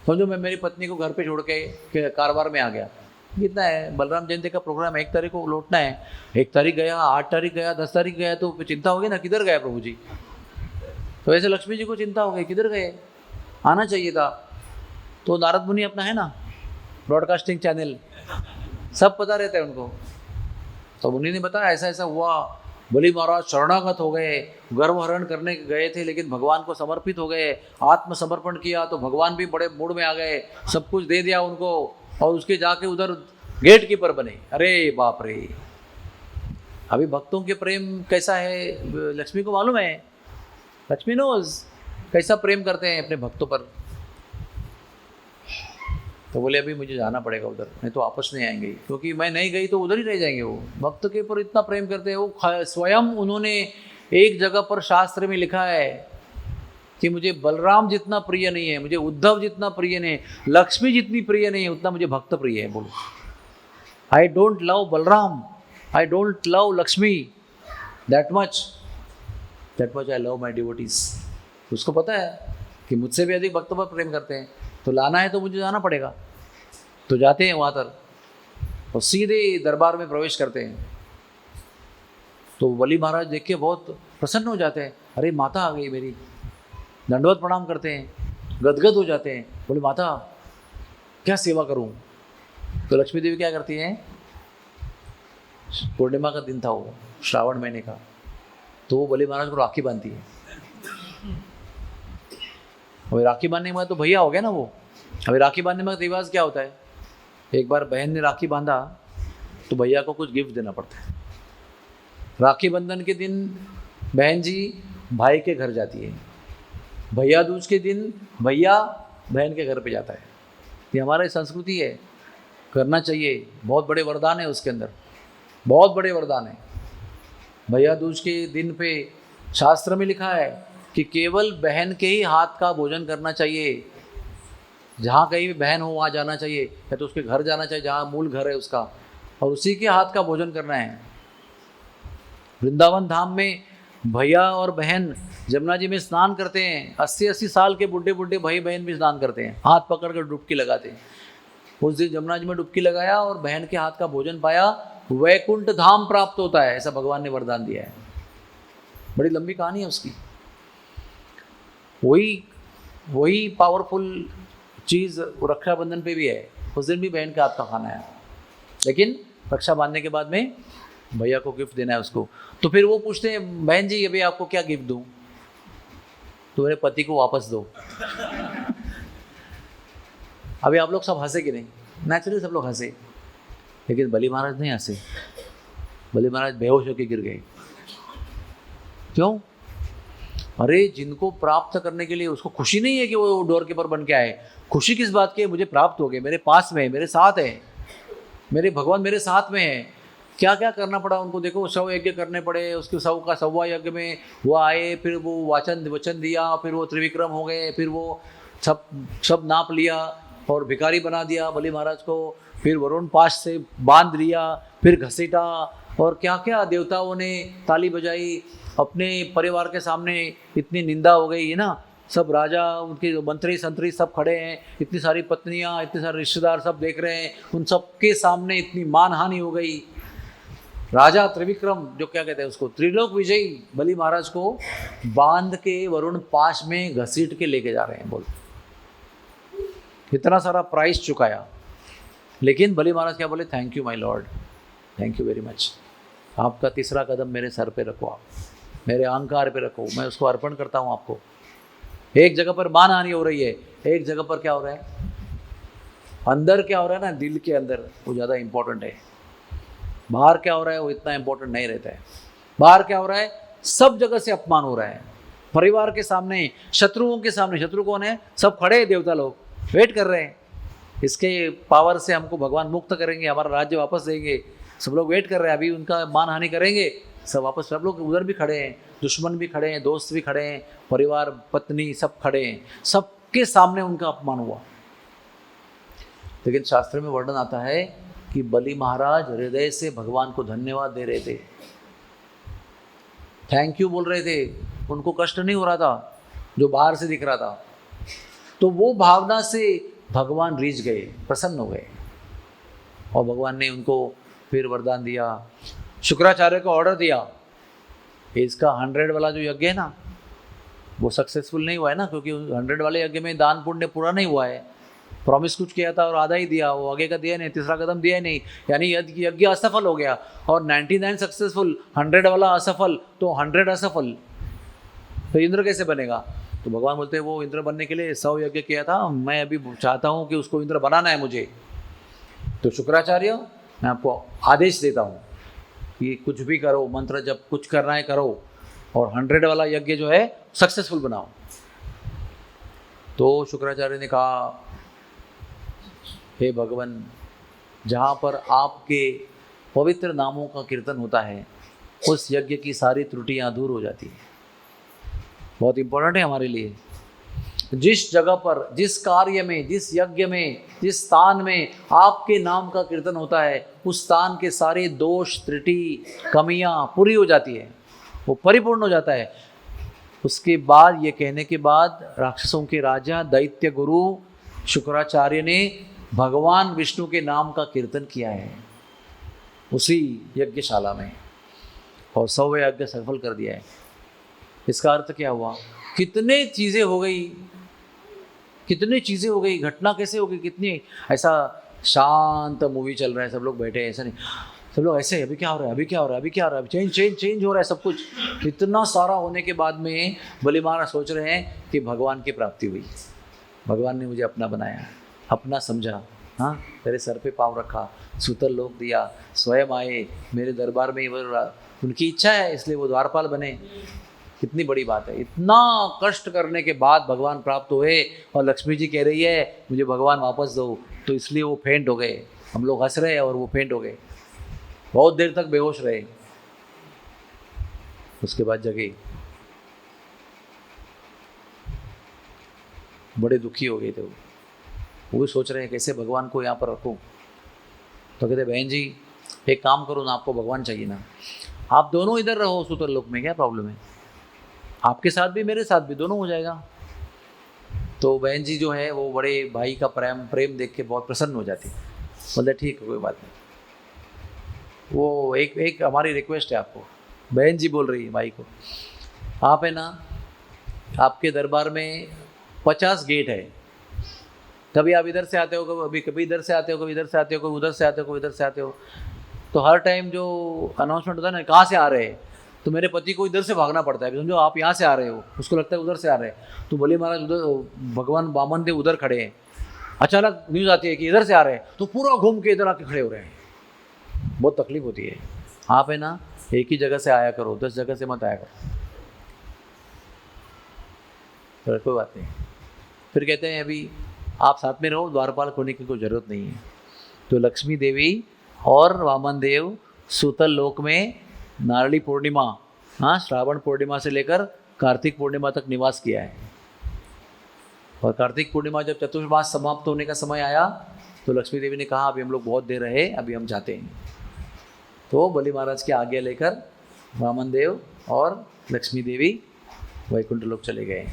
समझो मैं मेरी पत्नी को घर पे छोड़ के कारवार में आ गया, कितना है, बलराम जयंती का प्रोग्राम है, 1 तारीख को लौटना है, 1 तारीख गया, 8 तारीख गया, 10 तारीख गया, तो चिंता होगी ना, किधर गया प्रभु जी? तो ऐसे लक्ष्मी जी को चिंता हो गई, किधर गए, आना चाहिए था। तो नारद मुनि अपना है ना ब्रॉडकास्टिंग चैनल, सब पता रहता है उनको। तो मुनि ने बताया ऐसा ऐसा हुआ, बलि महाराज शरणागत हो गए, गर्भहरण करने गए थे लेकिन भगवान को समर्पित हो गए, आत्मसमर्पण किया तो भगवान भी बड़े मूड में आ गए, सब कुछ दे दिया उनको, और उसके जाके उधर गेट कीपर बने। अरे बाप रे! अभी भक्तों के प्रेम कैसा है लक्ष्मी को मालूम है, लक्ष्मी नोज कैसा प्रेम करते हैं अपने भक्तों पर। तो बोले अभी मुझे जाना पड़ेगा उधर, नहीं तो वापस नहीं आएंगे, क्योंकि मैं नहीं गई तो उधर ही रह जाएंगे। वो भक्त के ऊपर इतना प्रेम करते हैं, वो स्वयं उन्होंने एक जगह पर शास्त्र में लिखा है कि मुझे बलराम जितना प्रिय नहीं है, मुझे उद्धव जितना प्रिय नहीं है, लक्ष्मी जितनी प्रिय नहीं है, उतना मुझे भक्त प्रिय है। बोलो, I don't love Balram, I don't love Lakshmi that much I love my devotees. उसको पता है कि मुझसे भी अधिक भक्तों पर प्रेम करते हैं, तो लाना है तो मुझे जाना पड़ेगा। तो जाते हैं वहाँ पर और सीधे दरबार में प्रवेश करते हैं। तो बलि महाराज देख के बहुत प्रसन्न हो जाते हैं, अरे माता आ गई मेरी, दंडवत प्रणाम करते हैं, गदगद हो जाते हैं, बोले माता क्या सेवा करूं? तो लक्ष्मी देवी क्या करती हैं, पूर्णिमा का दिन था वो, श्रावण महीने का, तो वो बलि महाराज को राखी बांधती है। और राखी बांधने के बाद तो भैया हो गया ना वो। अभी राखी बांधने में रिवाज क्या होता है, एक बार बहन ने राखी बांधा तो भैया को कुछ गिफ्ट देना पड़ता है। राखी बंधन के दिन बहन जी भाई के घर जाती है, भैया दूज के दिन भैया बहन के घर पे जाता है। ये हमारी संस्कृति है, करना चाहिए। बहुत बड़े वरदान है उसके अंदर, बहुत बड़े वरदान है। भैया दूज के दिन पे शास्त्र में लिखा है कि केवल बहन के ही हाथ का भोजन करना चाहिए। जहाँ कहीं भी बहन हो वहाँ जाना चाहिए, या तो उसके घर जाना चाहिए जहाँ मूल घर है उसका, और उसी के हाथ का भोजन करना है। वृंदावन धाम में भैया और बहन जमुना जी में स्नान करते हैं। 80-80 साल के बुढ़े बुढ़े भाई बहन भी स्नान करते हैं, हाथ पकड़ कर डुबकी लगाते हैं। उस दिन जमुना जी में डुबकी लगाया और बहन के हाथ का भोजन पाया, वैकुंठ धाम प्राप्त होता है, ऐसा भगवान ने वरदान दिया है। बड़ी लंबी कहानी है उसकी। वही पावरफुल चीज़ रक्षाबंधन पे भी है। उस दिन भी बहन के हाथ का खाना है, लेकिन रक्षा बांधने के बाद में भैया को गिफ्ट देना है उसको। तो फिर वो पूछते हैं, बहन जी अभी आपको क्या गिफ्ट दूं? तो मेरे पति को वापस दो। अभी आप लोग सब हंसे कि नहीं? नेचुरली सब लोग हंसे, लेकिन बली महाराज नहीं हंसे। बली महाराज बेहोश होकर गिर गए। क्यों? अरे जिनको प्राप्त करने के लिए उसको खुशी नहीं है कि वो डोर कीपर बन के आए। खुशी किस बात की है? मुझे प्राप्त हो गए, मेरे पास में है, मेरे साथ है, मेरे भगवान मेरे साथ में है। क्या क्या करना पड़ा उनको देखो, 100 यज्ञ करने पड़े, उसके 100 का 100वां यज्ञ में वो आए, फिर वो वचन दिया, फिर वो त्रिविक्रम हो गए, फिर वो सब नाप लिया और भिखारी बना दिया बली महाराज को, फिर वरुण पाश से बांध लिया, फिर घसीटा, और क्या क्या देवताओं ने ताली बजाई। अपने परिवार के सामने इतनी निंदा हो गई है ना, सब राजा उनके मंत्री संतरी सब खड़े हैं, इतनी सारी पत्नियां, इतने सारे रिश्तेदार सब देख रहे हैं, उन सब के सामने इतनी मानहानि हो गई। राजा त्रिविक्रम, जो क्या कहते हैं उसको, त्रिलोक विजयी बली महाराज को बांध के वरुण पाश में घसीट के लेके जा रहे हैं। बोल, इतना सारा प्राइस चुकाया, लेकिन बली महाराज क्या बोले? Thank you my Lord, thank you very much. आपका तीसरा कदम मेरे सर पे रखो, आप मेरे अहंकार पे रखो, मैं उसको अर्पण करता हूँ आपको। एक जगह पर मानहानि हो रही है, एक जगह पर क्या हो रहा है? अंदर क्या हो रहा है ना, दिल के अंदर, वो ज़्यादा इंपॉर्टेंट है। बाहर क्या हो रहा है वो इतना इंपॉर्टेंट नहीं रहता है। बाहर क्या हो रहा है? सब जगह से अपमान हो रहा है, परिवार के सामने, शत्रुओं के सामने। शत्रु कौन है? सब खड़े हैं, देवता लोग वेट कर रहे हैं, इसके पावर से हमको भगवान मुक्त करेंगे, हमारा राज्य वापस देंगे। सब लोग वेट कर रहे हैं, अभी उनका मानहानि करेंगे, सब वापस। सब लोग उधर भी खड़े हैं, दुश्मन भी खड़े हैं, दोस्त भी खड़े हैं, परिवार पत्नी सब खड़े हैं, सबके सामने उनका अपमान हुआ। लेकिन शास्त्र में वर्णन आता है कि बली महाराज हृदय से भगवान को धन्यवाद दे रहे थे, थैंक यू बोल रहे थे। उनको कष्ट नहीं हो रहा था जो बाहर से दिख रहा था। तो वो भावना से भगवान रीझ गए, प्रसन्न हो गए, और भगवान ने उनको फिर वरदान दिया। शुक्राचार्य को ऑर्डर दिया, इसका 100 वाला जो यज्ञ है ना, वो सक्सेसफुल नहीं हुआ है ना, क्योंकि 100 वाले यज्ञ में दान पुण्य पूरा नहीं हुआ है। प्रॉमिस कुछ किया था और आधा ही दिया, वो आगे का दिया नहीं, तीसरा कदम दिया नहीं, यानी यज्ञ असफल हो गया। और 99 सक्सेसफुल, 100 वाला असफल, तो 100 असफल, तो इंद्र कैसे बनेगा? तो भगवान बोलते हैं वो इंद्र बनने के लिए 100 यज्ञ किया था, मैं अभी चाहता हूँ कि उसको इंद्र बनाना है मुझे। तो शुक्राचार्य, मैं आपको आदेश देता हूँ कि कुछ भी करो, मंत्र जब कुछ करना है करो, और 100 वाला यज्ञ जो है सक्सेसफुल बनाओ। तो शुक्राचार्य ने कहा, हे भगवान, जहाँ पर आपके पवित्र नामों का कीर्तन होता है, उस यज्ञ की सारी त्रुटियाँ दूर हो जाती हैं। बहुत इंपॉर्टेंट है हमारे लिए। जिस जगह पर, जिस कार्य में, जिस यज्ञ में, जिस स्थान में आपके नाम का कीर्तन होता है, उस स्थान के सारे दोष, त्रुटि, कमियां पूरी हो जाती है, वो परिपूर्ण हो जाता है। उसके बाद ये कहने के बाद राक्षसों के राजा दैत्य गुरु शुक्राचार्य ने भगवान विष्णु के नाम का कीर्तन किया है उसी यज्ञशाला में, और 100 यज्ञ सफल कर दिया है। इसका अर्थ क्या हुआ? कितने चीज़ें हो गई, कितनी चीज़ें हो गई, घटना कैसे हो गई, कितनी। ऐसा शांत मूवी चल रहा है, सब लोग बैठे हैं, ऐसा नहीं, सब लोग ऐसे, अभी क्या हो रहा है, अभी क्या हो रहा है, अभी क्या हो रहा है, चेंज हो रहा है सब कुछ। इतना सारा होने के बाद में बली महाराज सोच रहे हैं कि भगवान की प्राप्ति हुई, भगवान ने मुझे अपना बनाया, अपना समझा, हाँ, मेरे सर पे पाँव रखा, सूतल लोक दिया, स्वयं आए मेरे दरबार में, उनकी इच्छा है इसलिए वो द्वारपाल बने। कितनी बड़ी बात है। इतना कष्ट करने के बाद भगवान प्राप्त हुए और लक्ष्मी जी कह रही है मुझे भगवान वापस दो, तो इसलिए वो फेंट हो गए। हम लोग हंस रहे हैं और वो फेंट हो गए, बहुत देर तक बेहोश रहे, उसके बाद जगे, बड़े दुखी हो गए थे वो भी सोच रहे हैं कैसे भगवान को यहाँ पर रखूं। तो कहते बहन जी एक काम करो ना, आपको भगवान चाहिए ना, आप दोनों इधर रहो सूतर लोक में, क्या प्रॉब्लम है, आपके साथ भी मेरे साथ भी, दोनों हो जाएगा। तो बहन जी जो है वो बड़े भाई का प्रेम देख के बहुत प्रसन्न हो जाती, बोले ठीक है कोई बात नहीं। वो एक हमारी रिक्वेस्ट है आपको, बहन जी बोल रही है भाई को, आप है ना, आपके दरबार में 50 गेट है, कभी आप इधर से आते हो, कभी इधर से आते हो, कभी इधर से आते हो, कभी उधर से आते हो, कभी इधर से आते हो, तो हर टाइम जो अनाउंसमेंट होता है ना कहाँ से आ रहे हैं, तो मेरे पति को इधर से भागना पड़ता है, समझो आप यहाँ से आ रहे हो, उसको लगता है उधर से आ रहे हैं, तो बोले महाराज उधर भगवान वामन देव उधर खड़े हैं, अचानक न्यूज़ आती है कि इधर से आ रहे हैं, तो पूरा घूम के इधर आके खड़े हो रहे हैं, बहुत तकलीफ होती है। आप है ना एक ही जगह से आया करो, 10 जगह से मत आया करो, तो कोई बात नहीं। फिर कहते हैं अभी आप साथ में रहो, द्वारपाल होने की कोई ज़रूरत नहीं है। तो लक्ष्मी देवी और वामन देव सूतल लोक में नारली पूर्णिमा, हाँ श्रावण पूर्णिमा से लेकर कार्तिक पूर्णिमा तक निवास किया है। और कार्तिक पूर्णिमा जब चतुर्मास समाप्त होने का समय आया तो लक्ष्मी देवी ने कहा अभी हम लोग बहुत देर रहे, अभी हम जाते हैं। तो बलि महाराज की आज्ञा लेकर वामन देव और लक्ष्मी देवी वैकुंठ लोक चले गए।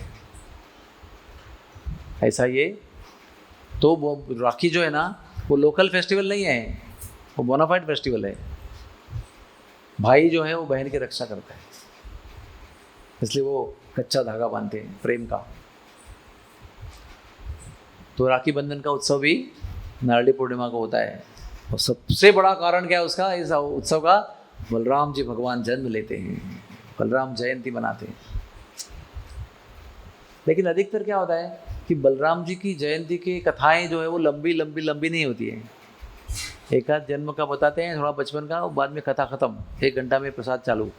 ऐसा ये तो वो राखी जो है ना वो लोकल फेस्टिवल नहीं है, वो बोनाफाइड फेस्टिवल है। भाई जो है वो बहन की रक्षा करता है, इसलिए वो कच्चा धागा बांधते हैं प्रेम का। तो राखी बंधन का उत्सव भी नारली पूर्णिमा को होता है। और सबसे बड़ा कारण क्या है उसका, इस उत्सव का, बलराम जी भगवान जन्म लेते हैं, बलराम जयंती मनाते हैं। लेकिन अधिकतर क्या होता है कि बलराम जी की जयंती की कथाएं जो है वो लंबी लंबी लंबी नहीं होती है, एक आध जन्म का बताते हैं, थोड़ा बचपन का, बाद में कथा खत्म, 1 घंटा में प्रसाद चालू।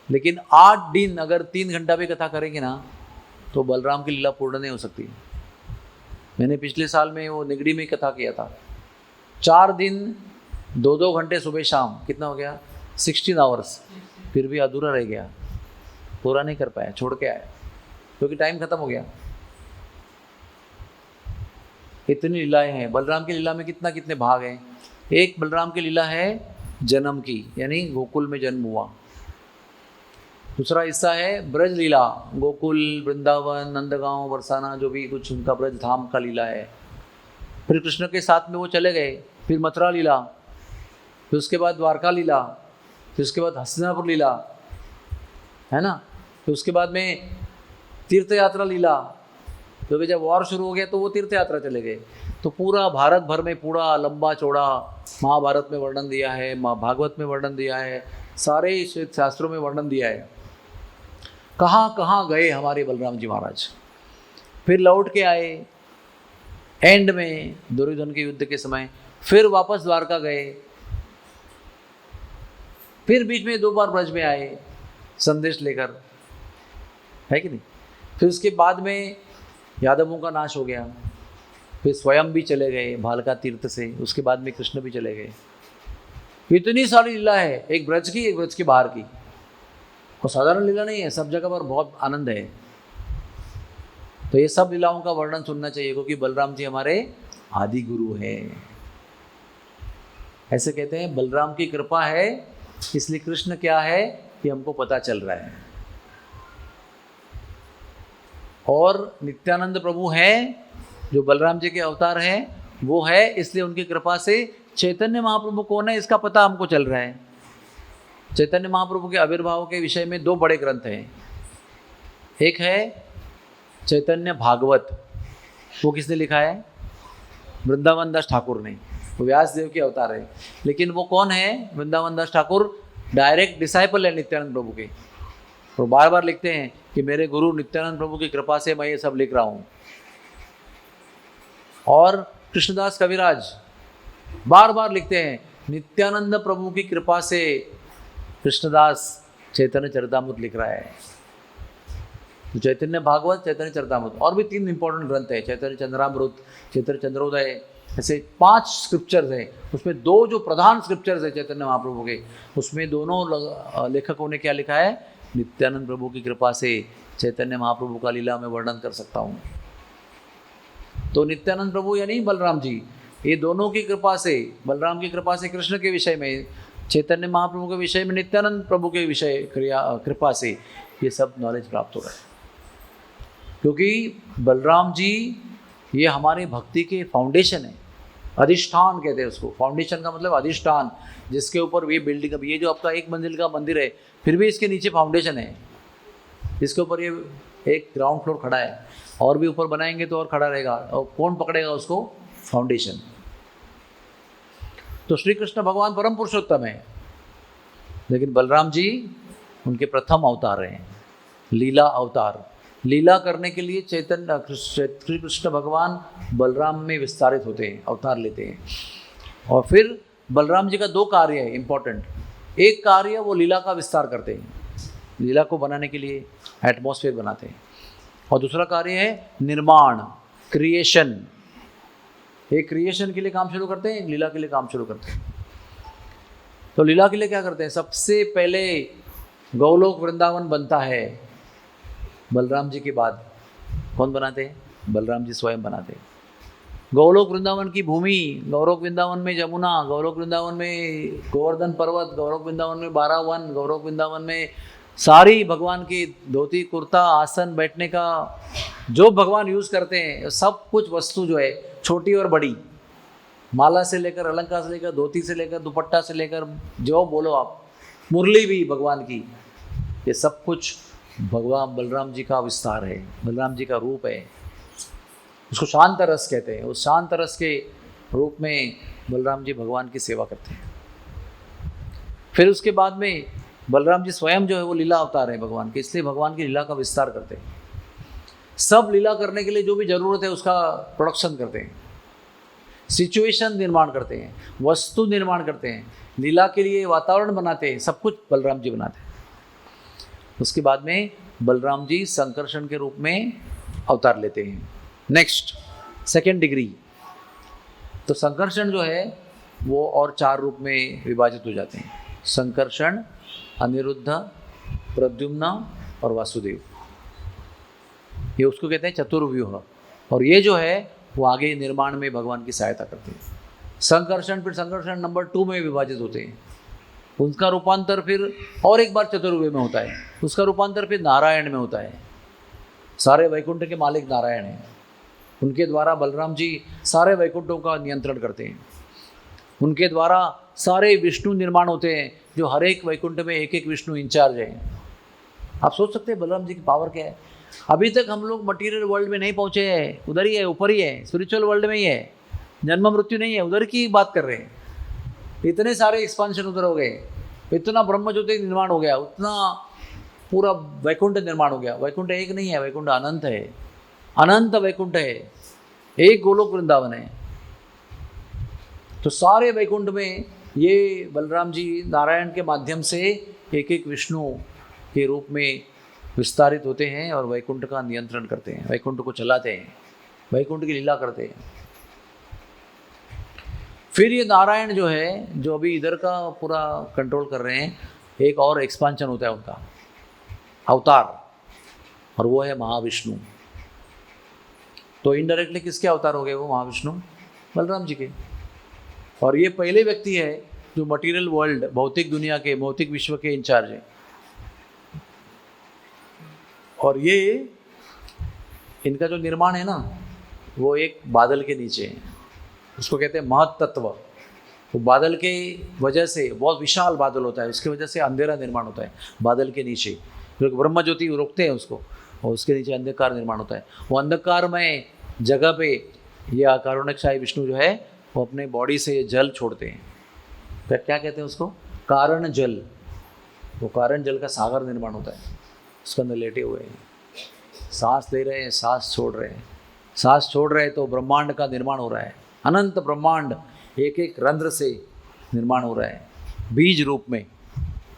लेकिन 8 दिन अगर 3 घंटा भी कथा करेंगे ना तो बलराम की लीला पूर्ण नहीं हो सकती। मैंने पिछले साल में वो निगड़ी में कथा किया था, 4 दिन 2-2 घंटे सुबह शाम, कितना हो गया 16 आवर्स, फिर भी अधूरा रह गया, पूरा नहीं कर पाया, छोड़ के आया क्योंकि टाइम खत्म हो गया। इतनी लीलाएं हैं बलराम की लीला में, कितने भाग हैं। एक बलराम की लीला है जन्म की, यानी गोकुल में जन्म हुआ। दूसरा हिस्सा है ब्रज लीला, गोकुल, वृंदावन, नंदगांव, बरसाना, जो भी कुछ उनका ब्रज धाम का लीला है। फिर कृष्ण के साथ में वो चले गए, फिर मथुरा लीला, फिर उसके बाद द्वारका लीला, फिर उसके बाद हस्तिनापुर लीला, है ना, फिर उसके बाद में तीर्थ यात्रा लीला, क्योंकि जब वॉर शुरू हो गया तो वो तीर्थ यात्रा चले गए। तो पूरा भारत भर में पूरा लंबा चौड़ा महाभारत में वर्णन दिया है, भागवत में वर्णन दिया है, सारे शास्त्रों में वर्णन दिया है कहाँ कहाँ गए हमारे बलराम जी महाराज। फिर लौट के आए एंड में दुर्योधन के युद्ध के समय, फिर वापस द्वारका गए, फिर बीच में 2 बार ब्रज में आए संदेश लेकर, है कि नहीं। फिर उसके बाद में यादवों का नाश हो गया, फिर स्वयं भी चले गए भालका तीर्थ से, उसके बाद में कृष्ण भी चले गए। इतनी सारी लीला है, एक ब्रज की एक ब्रज के बाहर की, और साधारण लीला नहीं है, सब जगह पर बहुत आनंद है। तो ये सब लीलाओं का वर्णन सुनना चाहिए, क्योंकि बलराम जी हमारे आदि गुरु हैं। ऐसे कहते हैं बलराम की कृपा है, इसलिए कृष्ण क्या है ये हमको पता चल रहा है। और नित्यानंद प्रभु हैं जो बलराम जी के अवतार हैं, वो है इसलिए उनकी कृपा से चैतन्य महाप्रभु कौन है इसका पता हमको चल रहा है। चैतन्य महाप्रभु के आविर्भाव के विषय में 2 बड़े ग्रंथ हैं। एक है चैतन्य भागवत, वो किसने लिखा है, वृंदावन दास ठाकुर ने, वो व्यास देव के अवतार है। लेकिन वो कौन है, वृंदावन दास ठाकुर डायरेक्ट डिसाइपल है नित्यानंद प्रभु के, और बार बार लिखते हैं कि मेरे गुरु नित्यानंद प्रभु की कृपा से मैं ये सब लिख रहा हूँ। और कृष्णदास कविराज बार बार लिखते हैं नित्यानंद प्रभु की कृपा से कृष्णदास चैतन्य चरितामृत लिख रहा है। तो चैतन्य भागवत, चैतन्य चरितामृत, और भी 3 इंपॉर्टेंट ग्रंथ है, चैतन्य चंद्रामृत, चैतन्य चंद्रोदय, ऐसे 5 स्क्रिप्चर्स हैं। उसमें 2 जो प्रधान स्क्रिप्चर्स है चैतन्य महाप्रभु के, उसमें दोनों लेखकों ने क्या लिखा है, नित्यानंद प्रभु की कृपा से चैतन्य महाप्रभु का लीला में वर्णन कर सकता हूँ। तो नित्यानंद प्रभु यानी बलराम जी, ये दोनों की कृपा से, बलराम की कृपा से कृष्ण के विषय में, चैतन्य महाप्रभु के विषय में नित्यानंद प्रभु के विषय कृपा से ये सब नॉलेज प्राप्त हो रहा है। क्योंकि बलराम जी ये हमारे भक्ति के फाउंडेशन है, अधिष्ठान कहते हैं उसको। फाउंडेशन का मतलब अधिष्ठान, जिसके ऊपर ये बिल्डिंग, अब ये जो आपका 1 मंजिल का मंदिर है, फिर भी इसके नीचे फाउंडेशन है, इसके ऊपर ये एक ग्राउंड फ्लोर खड़ा है, और भी ऊपर बनाएंगे तो और खड़ा रहेगा, और कौन पकड़ेगा उसको, फाउंडेशन। तो श्री कृष्ण भगवान परम पुरुषोत्तम है, लेकिन बलराम जी उनके प्रथम अवतार हैं, लीला अवतार। लीला करने के लिए चैतन्य श्री कृष्ण भगवान बलराम में विस्तारित होते हैं, अवतार लेते हैं। और फिर बलराम जी का 2 कार्य है इंपॉर्टेंट। एक कार्य वो लीला का विस्तार करते हैं, लीला को बनाने के लिए एटमॉस्फेयर बनाते हैं, और दूसरा कार्य है निर्माण, क्रिएशन। एक क्रिएशन के लिए काम शुरू करते हैं, एक लीला के लिए काम शुरू करते हैं। तो लीला के लिए क्या करते हैं, सबसे पहले गौलोक वृंदावन बनता है बलराम जी के बाद। कौन बनाते हैं, बलराम जी स्वयं बनाते हैं। गौलोक वृंदावन की भूमि, गौलोक वृंदावन में जमुना, गौलोक वृंदावन में गोवर्धन पर्वत, गौलोक वृंदावन में 12 वन, गौलोक वृंदावन में सारी भगवान की धोती कुर्ता आसन बैठने का जो भगवान यूज़ करते हैं, सब कुछ वस्तु जो है छोटी और बड़ी, माला से लेकर अलंकार से लेकर धोती से लेकर दुपट्टा से लेकर जो बोलो आप, मुरली भी भगवान की, ये सब कुछ भगवान बलराम जी का विस्तार है, बलराम जी का रूप है। उसको शांत रस कहते हैं। उस शांत रस के रूप में बलराम जी भगवान की सेवा करते हैं। फिर उसके बाद में बलराम जी स्वयं जो है वो लीला अवतार है भगवान के, इसलिए भगवान की लीला का विस्तार करते हैं। सब लीला करने के लिए जो भी ज़रूरत है उसका प्रोडक्शन करते हैं, सिचुएशन निर्माण करते हैं, वस्तु निर्माण करते हैं, लीला के लिए वातावरण बनाते हैं, सब कुछ बलराम जी बनाते हैं। उसके बाद में बलराम जी संकर्षण के रूप में अवतार लेते हैं। Next, 2nd degree. तो संकर्षण जो है वो और 4 रूप में विभाजित हो जाते हैं, संकर्षण, अनिरुद्ध, प्रद्युम्न और वासुदेव। ये उसको कहते हैं चतुर्व्यूह। और ये जो है वो आगे निर्माण में भगवान की सहायता करते हैं। संकर्षण फिर संकर्षण नंबर 2 में विभाजित होते हैं, उनका रूपांतर फिर और एक बार चतुर्व्यूह में होता है, उसका रूपांतर फिर नारायण में होता है। सारे वैकुंठ के मालिक नारायण हैं, उनके द्वारा बलराम जी सारे वैकुंठों का नियंत्रण करते हैं, उनके द्वारा सारे विष्णु निर्माण होते हैं, जो हर एक वैकुंठ में एक एक विष्णु इंचार्ज हैं। आप सोच सकते हैं बलराम जी की पावर क्या है। अभी तक हम लोग मटीरियल वर्ल्ड में नहीं पहुँचे हैं, उधर ही है, ऊपर ही है, स्पिरिचुअल वर्ल्ड में ही है, जन्म मृत्यु नहीं है, उधर की बात कर रहे हैं। इतने सारे एक्सपांशन उधर हो गए, इतना ब्रह्म ज्योति निर्माण हो गया, उतना पूरा वैकुंठ निर्माण हो गया। वैकुंठ एक नहीं है, वैकुंठ अनंत है, अनंत वैकुंठ है, एक गोलोक वृंदावन है। तो सारे वैकुंठ में ये बलराम जी नारायण के माध्यम से एक एक विष्णु के रूप में विस्तारित होते हैं और वैकुंठ का नियंत्रण करते हैं, वैकुंठ को चलाते हैं, वैकुंठ की लीला करते हैं। फिर ये नारायण जो है, जो अभी इधर का पूरा कंट्रोल कर रहे हैं, एक और एक्सपांशन होता है उनका अवतार, और वो है महाविष्णु। तो इनडायरेक्टली किसके अवतार हो गए वो? महाविष्णु, बलराम जी के। और ये पहले व्यक्ति है जो मटेरियल वर्ल्ड, भौतिक दुनिया के, भौतिक विश्व के इंचार्ज है। और ये इनका जो निर्माण है ना, वो एक बादल के नीचे है, उसको कहते हैं महत्तत्व। तो बादल के वजह से, बहुत विशाल बादल होता है, उसकी वजह से अंधेरा निर्माण होता है बादल के नीचे, क्योंकि ब्रह्म ज्योति रोकते हैं उसको, और उसके नीचे अंधकार निर्माण होता है। वो अंधकार में जगह पे ये कारुणिकशाही विष्णु जो है वो अपने बॉडी से जल छोड़ते हैं। तो क्या कहते हैं उसको? कारण जल। वो कारण जल का सागर निर्माण होता है, उसके अंदर लेटे हुए हैं, सांस ले रहे हैं, सांस छोड़ रहे हैं, सांस छोड़ रहे हैं, तो ब्रह्मांड का निर्माण हो रहा है। अनंत ब्रह्मांड एक एक रंध्र से निर्माण हो रहा है, बीज रूप में।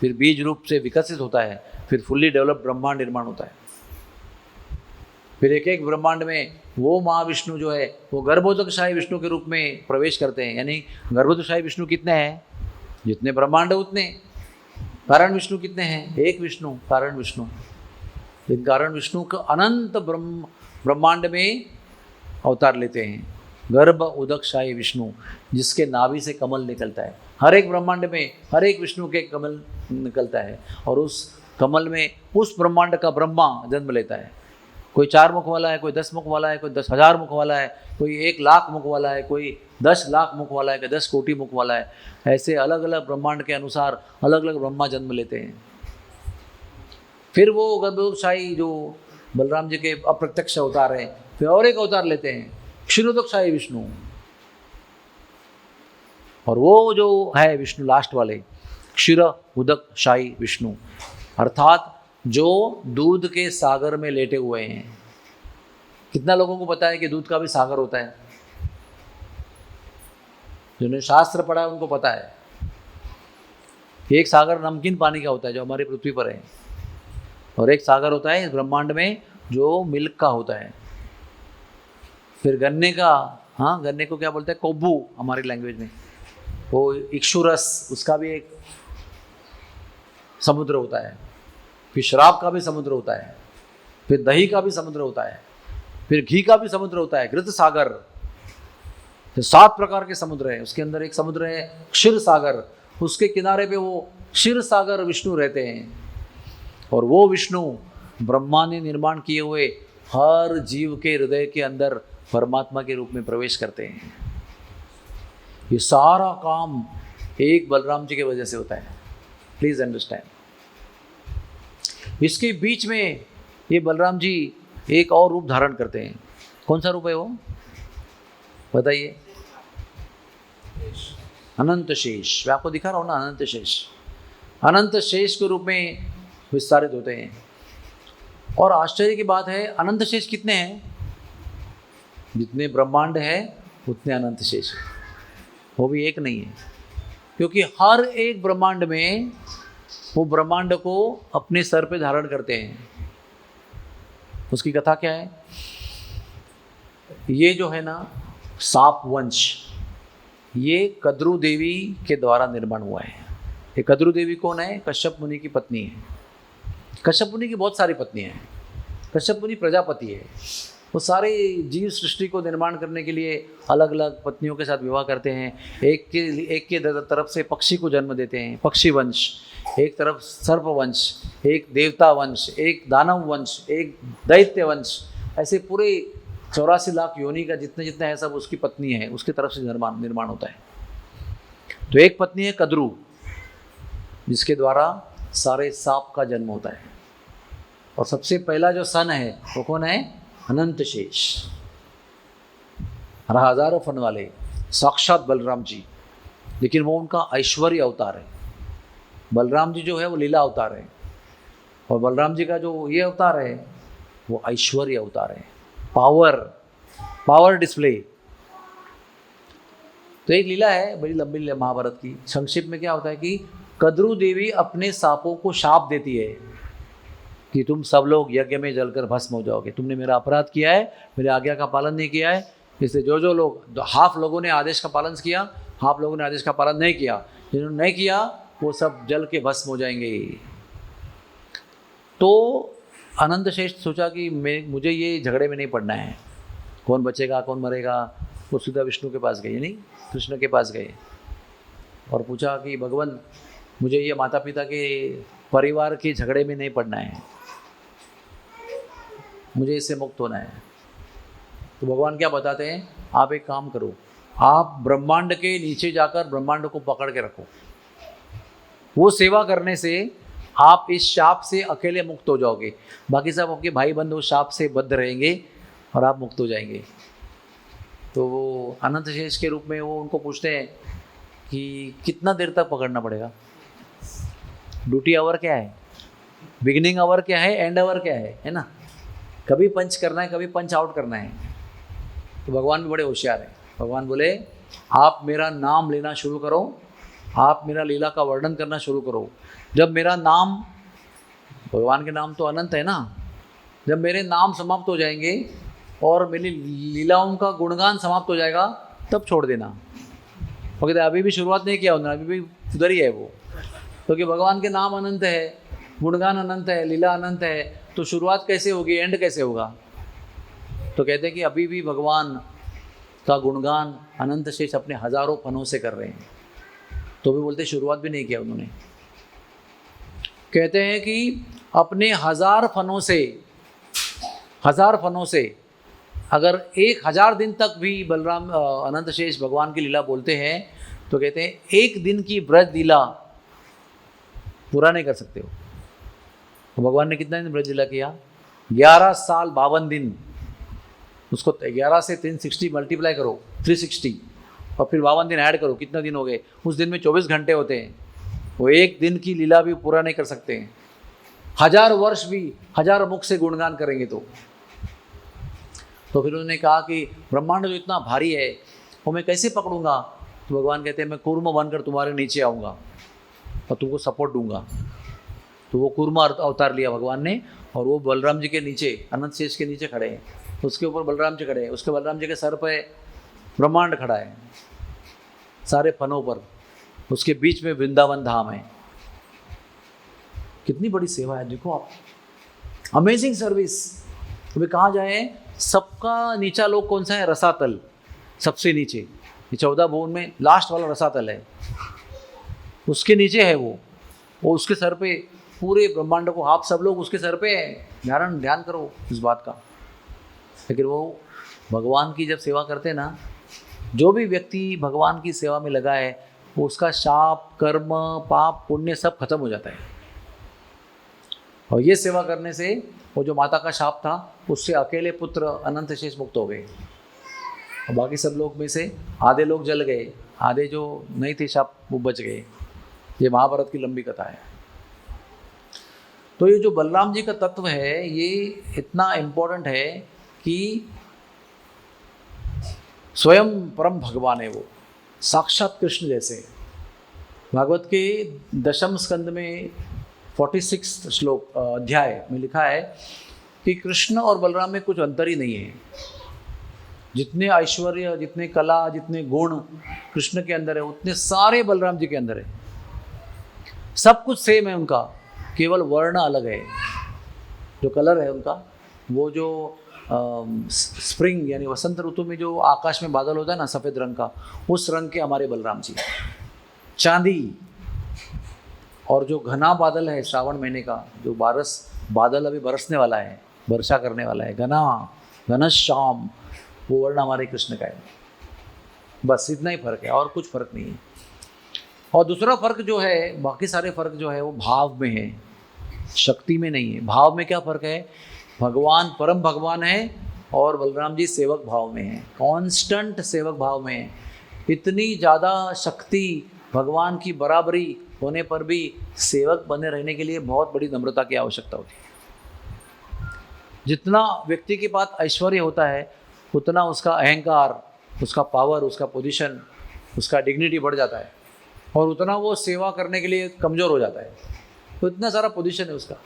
फिर बीज रूप से विकसित होता है, फिर फुल्ली डेवलप ब्रह्मांड निर्माण होता है। फिर एक एक ब्रह्मांड में वो महाविष्णु जो है वो गर्भोदकशाही विष्णु के रूप में प्रवेश करते हैं। यानी गर्भोदकशाही विष्णु कितने हैं? जितने ब्रह्मांड है उतने। कारण विष्णु कितने हैं? एक विष्णु, कारण विष्णु। इन कारण विष्णु का अनंत ब्रह्मांड में अवतार लेते हैं। गर्भ उदकशाही विष्णु, जिसके नाभि से कमल निकलता है। हर एक ब्रह्मांड में हर एक विष्णु के कमल निकलता है और उस कमल में उस ब्रह्मांड का ब्रह्मा जन्म लेता है। कोई 4 मुख वाला है, कोई 10 मुख वाला है, कोई 10,000 मुख वाला है, कोई 1,00,000 मुख वाला है, कोई 10 लाख मुख वाला है, कोई 10 कोटि मुख वाला है। ऐसे अलग अलग ब्रह्मांड के अनुसार अलग अलग ब्रह्मा जन्म लेते हैं। फिर वो गर्भोदकशाही जो बलराम जी के अप्रत्यक्ष अवतार हैं, फिर और एक अवतार लेते हैं, क्षीरोदकशाही विष्णु। और वो जो है विष्णु लास्ट वाले, क्षीर उदकशाही विष्णु, अर्थात जो दूध के सागर में लेटे हुए हैं। कितना लोगों को पता है कि दूध का भी सागर होता है? जिन्होंने शास्त्र पढ़ा है उनको पता है। एक सागर नमकीन पानी का होता है जो हमारी पृथ्वी पर है, और एक सागर होता है इस ब्रह्मांड में जो मिल्क का होता है। फिर गन्ने का, हाँ गन्ने को क्या बोलते हैं? कोब्बू हमारी लैंग्वेज में। वो इक्षुरस, उसका भी एक समुद्र होता है। फिर शराब का भी समुद्र होता है, फिर दही का भी समुद्र होता है, फिर घी का भी समुद्र होता है, घृत सागर। तो 7 प्रकार के समुद्र हैं। उसके अंदर एक समुद्र है क्षीर सागर, उसके किनारे पे वो क्षीर सागर विष्णु रहते हैं। और वो विष्णु ब्रह्मा ने निर्माण किए हुए हर जीव के हृदय के अंदर परमात्मा के रूप में प्रवेश करते हैं। ये सारा काम एक बलराम जी की वजह से होता है। Please understand. इसके बीच में ये बलराम जी एक और रूप धारण करते हैं। कौन सा रूप है वो? बताइए। अनंत शेष। मैं आपको दिखा रहा हूँ ना, अनंत शेष। अनंत शेष के रूप में विस्तारित होते हैं। और आश्चर्य की बात है, अनंत शेष कितने हैं? जितने ब्रह्मांड है उतने अनंत शेष है। वो भी एक नहीं है, क्योंकि हर एक ब्रह्मांड में वो ब्रह्मांड को अपने सर पे धारण करते हैं। उसकी कथा क्या है? ये जो है ना साप वंश, ये कद्रू देवी के द्वारा निर्माण हुआ है। ये कद्रू देवी कौन है? कश्यप मुनि की पत्नी है। कश्यप मुनि की बहुत सारी पत्नियां हैं। कश्यप मुनि प्रजापति है। वो सारे जीव सृष्टि को निर्माण करने के लिए अलग अलग पत्नियों के साथ विवाह करते हैं। एक के तरफ से पक्षी को जन्म देते हैं, पक्षी वंश। एक तरफ सर्प वंश, एक देवता वंश, एक दानव वंश, एक दैत्य वंश। ऐसे पूरे 84 लाख योनि का जितने जितने है सब उसकी पत्नी है, उसकी तरफ से निर्माण होता है। तो एक पत्नी है कद्रू, जिसके द्वारा सारे सांप का जन्म होता है। और सबसे पहला जो सन है वो कौन है? अनंत शेष। हजारों फन वाले साक्षात बलराम जी, लेकिन वो उनका ऐश्वर्य अवतार है। बलराम जी जो है वो लीला अवतार है, और बलराम जी का जो ये अवतार है वो ऐश्वर्य अवतार है। Power display. तो एक लीला है बड़ी लंबी लीला महाभारत की। संक्षिप्त में क्या होता है कि कद्रू देवी अपने सांपों को शाप देती है कि तुम सब लोग यज्ञ में जलकर भस्म हो जाओगे। तुमने मेरा अपराध किया है, मेरे आज्ञा का पालन नहीं किया है। इसलिए जो लोग, हाफ लोगों ने आदेश का पालन किया, हाफ लोगों ने आदेश का पालन नहीं किया। जिन्होंने नहीं किया वो सब जल के भस्म हो जाएंगे। तो अनंत शेष सोचा कि मुझे ये झगड़े में नहीं पड़ना है, कौन बचेगा कौन मरेगा। वो सीधा विष्णु के पास गए, नहीं कृष्ण के पास गए और पूछा कि भगवान मुझे ये माता पिता के परिवार के झगड़े में नहीं पड़ना है, मुझे इससे मुक्त होना है। तो भगवान क्या बताते हैं? आप एक काम करो, आप ब्रह्मांड के नीचे जाकर ब्रह्मांड को पकड़ के रखो। वो सेवा करने से आप इस शाप से अकेले मुक्त हो जाओगे, बाकी सब आपके भाई बंधु शाप से बद्ध रहेंगे और आप मुक्त हो जाएंगे। तो वो अनंत शेष के रूप में वो उनको पूछते हैं कि कितना देर तक पकड़ना पड़ेगा? ड्यूटी आवर क्या है, बिगिनिंग आवर क्या है, एंड आवर क्या है ना? कभी पंच करना है, कभी पंच आउट करना है। तो भगवान भी बड़े होशियार हैं। भगवान बोले आप मेरा नाम लेना शुरू करो, आप मेरा लीला का वर्णन करना शुरू करो। जब मेरा नाम, भगवान के नाम तो अनंत है ना, जब मेरे नाम समाप्त हो जाएंगे और मेरी लीलाओं का गुणगान समाप्त हो जाएगा तब छोड़ देना। वो कहते अभी भी शुरुआत नहीं किया उन्होंने, अभी भी उधर ही है वो, क्योंकि भगवान के नाम अनंत है, गुणगान अनंत है, लीला अनंत है, तो शुरुआत कैसे होगी, एंड कैसे होगा। तो कहते हैं कि अभी भी भगवान का गुणगान अनंत शेष अपने हजारों फनों से कर रहे हैं, तो भी बोलते शुरुआत भी नहीं किया उन्होंने। कहते हैं कि अपने हजार फनों से अगर 1000 दिन तक भी बलराम अनंत शेष भगवान की लीला बोलते हैं, तो कहते हैं एक दिन की ब्रज लीला पूरा नहीं कर सकते हो। तो भगवान ने कितना दिन ब्रज लीला किया, 11 साल 52 दिन। उसको 11 से 360 मल्टीप्लाई करो, 360, और फिर 52 दिन ऐड करो, कितना दिन हो गए। उस दिन में 24 घंटे होते हैं, वो एक दिन की लीला भी पूरा नहीं कर सकते हैं। 1000 वर्ष भी 1000 मुख से गुणगान करेंगे तो फिर उन्होंने कहा कि ब्रह्मांड जो इतना भारी है वो मैं कैसे पकड़ूंगा। तो भगवान कहते हैं मैं कूर्म बनकर तुम्हारे नीचे आऊँगा और तुमको सपोर्ट दूंगा। तो वो कूर्म अवतार लिया भगवान ने, और वो बलराम जी के नीचे, अनंत शेष के नीचे खड़े हैं, उसके ऊपर बलराम जी खड़े हैं, उसके बलराम जी के सर पे ब्रह्मांड खड़ा है सारे फनों पर, उसके बीच में वृंदावन धाम है। कितनी बड़ी सेवा है देखो आप, अमेजिंग सर्विस। अभी कहाँ जाए, सबका नीचा लोग कौन सा है, रसातल, सबसे नीचे, ये 14 भुवन में लास्ट वाला रसातल है, उसके नीचे है वो उसके सर पे पूरे ब्रह्मांड को, आप सब लोग उसके सर पे है। ध्यान करो इस बात का। लेकिन वो भगवान की जब सेवा करते हैं ना, जो भी व्यक्ति भगवान की सेवा में लगा है, वो उसका शाप, कर्म, पाप, पुण्य सब खत्म हो जाता है। और ये सेवा करने से वो जो माता का शाप था, उससे अकेले पुत्र अनंत शेष मुक्त हो गए, और बाकी सब लोग में से आधे लोग जल गए, आधे जो नहीं थे शाप वो बच गए। ये महाभारत की लंबी कथा है। तो ये जो बलराम जी का तत्व है, ये इतना इम्पोर्टेंट है कि स्वयं परम भगवान है, वो साक्षात कृष्ण जैसे। भागवत के 10वें स्कंद में 46 श्लोक अध्याय में लिखा है कि कृष्ण और बलराम में कुछ अंतर ही नहीं है। जितने ऐश्वर्य, जितने कला, जितने गुण कृष्ण के अंदर है, उतने सारे बलराम जी के अंदर है। सब कुछ सेम है उनका, केवल वर्ण अलग है। जो कलर है उनका, वो जो स्प्रिंग यानी वसंत ऋतु में जो आकाश में बादल होता है ना सफ़ेद रंग का, उस रंग के हमारे बलराम जी। चांदी, और जो घना बादल है श्रावण महीने का, जो बादल अभी बरसने वाला है, वर्षा करने वाला है, घना श्याम, वो वर्ण हमारे कृष्ण का है। बस इतना ही फर्क है, और कुछ फर्क नहीं है। और दूसरा फर्क जो है, बाकी सारे फर्क जो है वो भाव में है, शक्ति में नहीं है। भाव में क्या फर्क है, भगवान परम भगवान है और बलराम जी सेवक भाव में है, कांस्टेंट सेवक भाव में है। इतनी ज़्यादा शक्ति भगवान की बराबरी होने पर भी सेवक बने रहने के लिए बहुत बड़ी नम्रता की आवश्यकता होती है। जितना व्यक्ति के पास ऐश्वर्य होता है, उतना उसका अहंकार, उसका पावर, उसका पोजीशन, उसका डिग्निटी बढ़ जाता है, और उतना वो सेवा करने के लिए कमज़ोर हो जाता है। तो इतना सारा पोजीशन है उसका।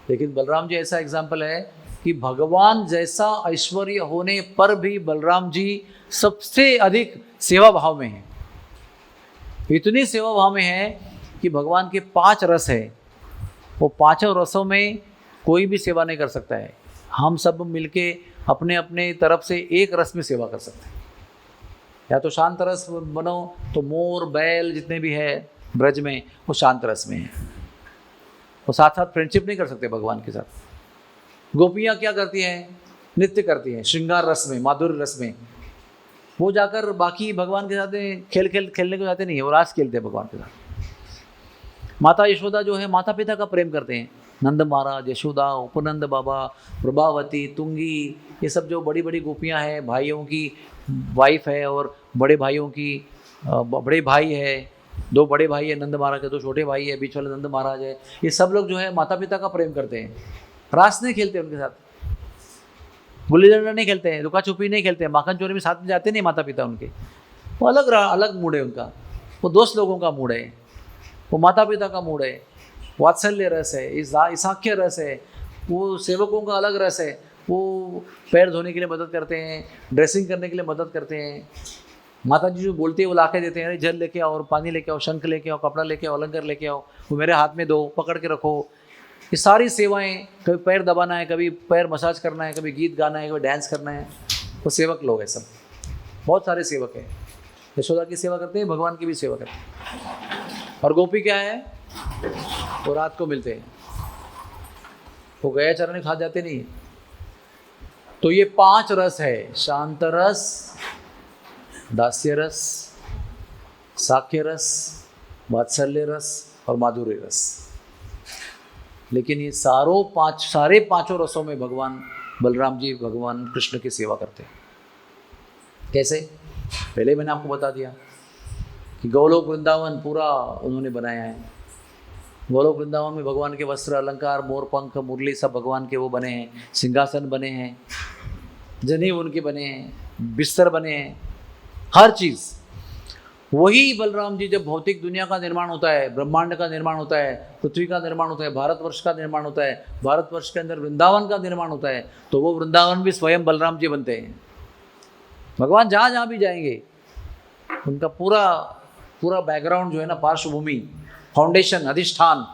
लेकिन बलराम जी ऐसा एग्जाम्पल है कि भगवान जैसा ऐश्वर्य होने पर भी बलराम जी सबसे अधिक सेवा भाव में है। इतनी सेवा भाव में है कि भगवान के 5 रस है, वो 5 रसों में कोई भी सेवा नहीं कर सकता है। हम सब मिलके अपने अपने तरफ से एक रस में सेवा कर सकते हैं। या तो शांत रस बनो, तो मोर, बैल जितने भी है ब्रज में, वो शांत रस में है। वो साथ साथ फ्रेंडशिप नहीं कर सकते भगवान के साथ। गोपियाँ क्या करती हैं, नृत्य करती हैं श्रृंगार रस में, माधुर्य रस में। वो जाकर बाकी भगवान के साथ खेलने को जाते नहीं है, वो रास खेलते हैं भगवान के साथ। माता यशोदा जो है, माता पिता का प्रेम करते हैं। नंद महाराज, यशोदा, उपनंद बाबा, प्रभावती, तुंगी, ये सब जो बड़ी बड़ी गोपियाँ हैं, भाइयों की वाइफ है, और बड़े भाइयों की बड़े भाई है, 2 बड़े भाई है नंद महाराज के, 2 छोटे भाई है, बीच वाले नंद महाराज है। ये सब लोग जो है माता पिता का प्रेम करते हैं। रास नहीं खेलते उनके साथ, गुल्ली डंडा नहीं खेलते हैं, लुका छुपी नहीं खेलते हैं, माखन चोरी में साथ में जाते नहीं माता पिता उनके। वो अलग मूड है उनका, वो दोस्त लोगों का मूड है। वो माता पिता का मूड है, वात्सल्य रस है, ईसाख्य रस है, वो सेवकों का अलग रस है। वो पैर धोने के लिए मदद करते हैं, ड्रेसिंग करने के लिए मदद करते हैं। माता जी जो बोलती है वो ला के देते हैं, अरे जल लेके आओ, और पानी लेके आओ, शंख लेके आओ, कपड़ा लेके आओ, अलंकार लेके आओ, वो मेरे हाथ में दो, पकड़ के रखो। ये सारी सेवाएं, कभी पैर दबाना है, कभी पैर मसाज करना है, कभी गीत गाना है, कभी डांस करना है, वो सेवक लोग हैं सब। बहुत सारे सेवक हैं। यशोदा की सेवा करते हैं, भगवान की भी सेवा करते हैं। और गोपी क्या है, वो रात को मिलते हैं, वो गया चरण खा जाते नहीं। तो ये 5 रस है, शांत रस, दास्य रस, साख्य रस, वात्सल्य रस और माधुर्य रस। लेकिन ये सारे पांचों रसों में भगवान बलराम जी भगवान कृष्ण की सेवा करते हैं। कैसे? पहले मैंने आपको बता दिया कि गोलोक वृंदावन पूरा उन्होंने बनाया है। गोलोक वृंदावन में भगवान के वस्त्र, अलंकार, मोर पंख, मुरली सब भगवान के वो बने हैं, सिंहासन बने हैं, जनेऊ उनके बने हैं, बिस्तर बने हैं, हर चीज़। वही बलराम जी, जब भौतिक दुनिया का निर्माण होता है, ब्रह्मांड का निर्माण होता है, पृथ्वी का निर्माण होता है, भारतवर्ष का निर्माण होता है, भारतवर्ष के अंदर वृंदावन का निर्माण होता है, तो वो वृंदावन भी स्वयं बलराम जी बनते हैं। भगवान जहाँ जहाँ भी जाएंगे उनका पूरा बैकग्राउंड जो है ना, पार्श्वभूमि, फाउंडेशन, अधिष्ठान,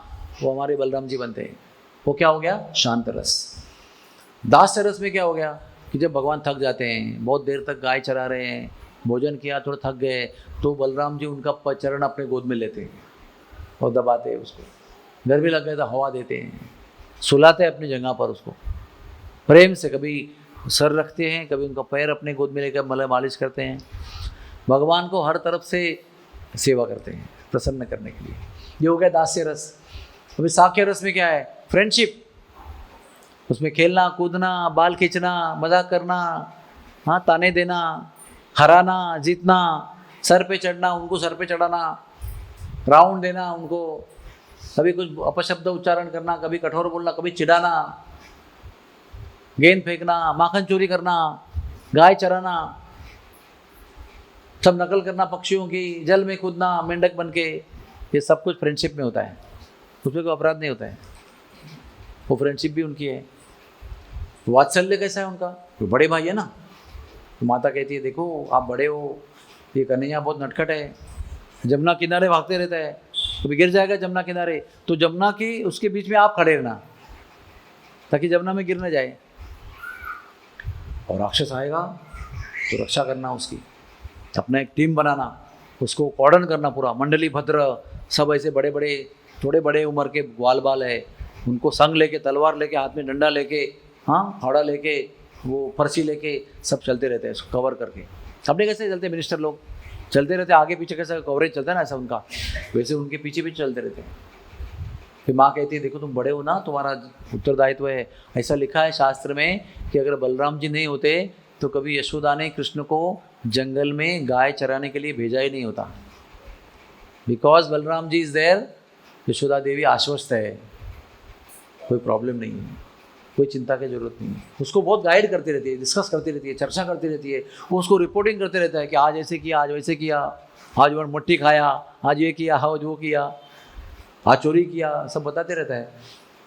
वो हमारे बलराम जी बनते हैं। वो क्या हो गया? शांत रस। दास्य रस में क्या हो गया कि जब भगवान थक जाते हैं, बहुत देर तक गाय चरा रहे हैं, भोजन किया, थोड़ा थक गए, तो बलराम जी उनका चरण अपने गोद में लेते हैं और दबाते हैं उसको। गर्मी लग गया तो हवा देते हैं, सुलाते हैं अपनी जगह पर उसको प्रेम से। कभी सर रखते हैं, कभी उनका पैर अपने गोद में लेकर मालिश करते हैं। भगवान को हर तरफ से सेवा करते हैं प्रसन्न करने के लिए। ये हो गया दास्य रस। अभी साख्य रस में क्या है? फ्रेंडशिप। उसमें खेलना, कूदना, बाल खींचना, मजाक करना, हाँ, ताने देना, हराना, जीतना, सर पे चढ़ना, उनको सर पे चढ़ाना, राउंड देना उनको, कभी कुछ अपशब्द उच्चारण करना, कभी कठोर बोलना, कभी चिढ़ाना, गेंद फेंकना, माखन चोरी करना, गाय चराना, सब नकल करना पक्षियों की, जल में कूदना मेंढक बन के, ये सब कुछ फ्रेंडशिप में होता है। उसमें कोई अपराध नहीं होता है, वो फ्रेंडशिप भी उनकी है। वात्सल्य कैसा है उनका? वो बड़े भाई है ना, तो माता कहती है देखो आप बड़े हो, ये कन्हैया बहुत नटखट है, जमुना किनारे भागते रहता है, कभी गिर जाएगा जमुना किनारे, तो जमुना के उसके बीच में आप खड़े रहना ताकि जमुना में गिर न जाए, और राक्षस आएगा तो रक्षा करना उसकी, अपना एक टीम बनाना, उसको कॉर्डन करना पूरा, मंडली भद्र सब ऐसे बड़े बड़े, थोड़े बड़े उम्र के ग्वाल बाल है, उनको संग लेके, तलवार लेके, हाथ में डंडा लेके, हाँ, फावड़ा लेके, वो फर्सी लेके सब चलते रहते हैं उसको कवर करके। अपने कैसे चलते हैं मिनिस्टर लोग, चलते रहते आगे पीछे, कैसा कवरेज चलता है ना ऐसा उनका, वैसे उनके पीछे भी चलते रहते हैं। फिर माँ कहती है देखो तुम बड़े हो ना, तुम्हारा उत्तरदायित्व है। ऐसा लिखा है शास्त्र में कि अगर बलराम जी नहीं होते तो कभी यशोदा ने कृष्ण को जंगल में गाय चराने के लिए भेजा ही नहीं होता। Because Balram ji is there, Yashoda Devi आश्वस्त है, कोई प्रॉब्लम नहीं है, कोई चिंता की जरूरत नहीं है। उसको बहुत गाइड करती रहती है, डिस्कस करती रहती है, चर्चा करती रहती है, वो उसको रिपोर्टिंग करते रहता है कि आज ऐसे किया, आज वैसे किया, आज वो मट्टी खाया, आज ये किया, आज वो किया, आज चोरी किया, सब बताते रहता है।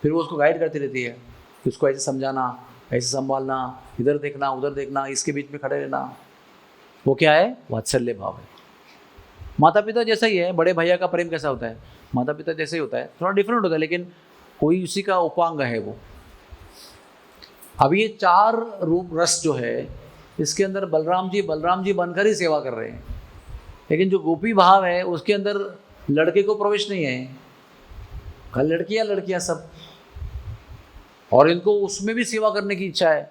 फिर वो उसको गाइड करती रहती है कि उसको ऐसे समझाना, ऐसे संभालना, इधर देखना, उधर देखना, इसके बीच में खड़े रहना। वो क्या है? वात्सल्य भाव है। माता पिता जैसा ही है। बड़े भैया का प्रेम कैसा होता है? माता पिता जैसे ही होता है, थोड़ा डिफरेंट होता है, लेकिन कोई उसी का उपांग है वो। अब ये 4 रूप रस जो है, इसके अंदर बलराम जी बनकर ही सेवा कर रहे हैं, लेकिन जो गोपी भाव है उसके अंदर लड़के को प्रवेश नहीं है, कल लड़कियां सब, और इनको उसमें भी सेवा करने की इच्छा है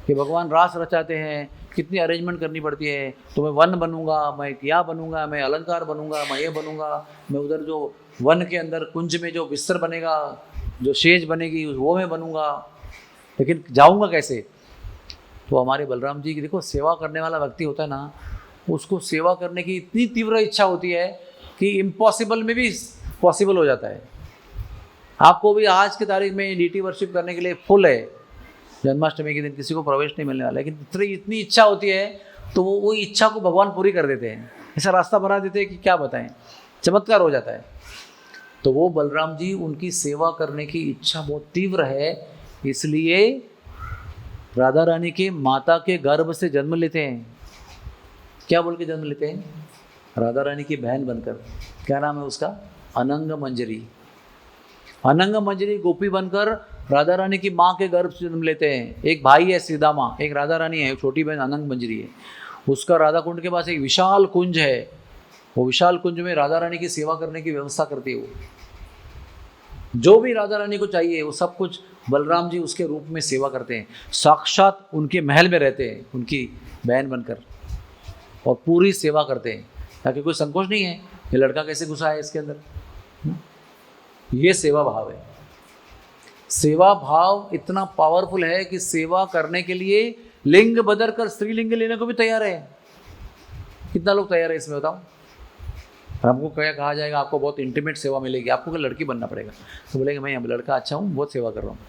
कि भगवान रास रचाते हैं, कितनी अरेंजमेंट करनी पड़ती है, तो मैं वन बनूंगा, मैं क्या बनूंगा, मैं अलंकार बनूंगा, मैं ये बनूंगा, मैं उधर जो वन के अंदर कुंज में जो बिस्तर बनेगा, जो शेज बनेगी वो मैं बनूंगा, लेकिन जाऊंगा कैसे? तो हमारे बलराम जी की देखो, सेवा करने वाला व्यक्ति होता है ना, उसको सेवा करने की इतनी तीव्र इच्छा होती है कि इम्पॉसिबल में भी पॉसिबल हो जाता है। आपको भी आज की तारीख में डीटी वर्शिप करने के लिए फुल है, जन्माष्टमी के दिन किसी को प्रवेश नहीं मिलने वाला, लेकिन इतनी इच्छा होती है तो वो इच्छा को भगवान पूरी कर देते हैं, ऐसा रास्ता बना देते हैं कि क्या बताएं, चमत्कार हो जाता है। तो वो बलराम जी उनकी सेवा करने की इच्छा बहुत तीव्र है, इसलिए राधा रानी के माता के गर्भ से जन्म लेते हैं। क्या बोल के जन्म लेते हैं? राधा रानी की बहन बनकर। क्या नाम है उसका? अनंग मंजरी। अनंग मंजरी गोपी बनकर राधा रानी की माँ के गर्भ से जन्म लेते हैं। एक भाई है सीदामा, एक राधा रानी है, एक छोटी बहन अनंग मंजरी है। उसका राधा कुंड के पास एक विशाल कुंज है, वो विशाल कुंज में राधा रानी की सेवा करने की व्यवस्था करती है। वो जो भी राधा रानी को चाहिए वो सब कुछ बलराम जी उसके रूप में सेवा करते हैं, साक्षात उनके महल में रहते हैं उनकी बहन बनकर और पूरी सेवा करते हैं, ताकि कोई संकोच नहीं है ये लड़का कैसे घुसा है इसके अंदर। ये सेवा भाव है। सेवा भाव इतना पावरफुल है कि सेवा करने के लिए लिंग बदल कर स्त्रीलिंग लेने को भी तैयार है। कितना लोग तैयार है इसमें बताओ? हमको क्या कहा जाएगा, आपको बहुत इंटीमेट सेवा मिलेगी, आपको क्या लड़की बनना पड़ेगा, तो बोलेंगे मैं लड़का अच्छा हूँ, बहुत सेवा कर रहा हूँ।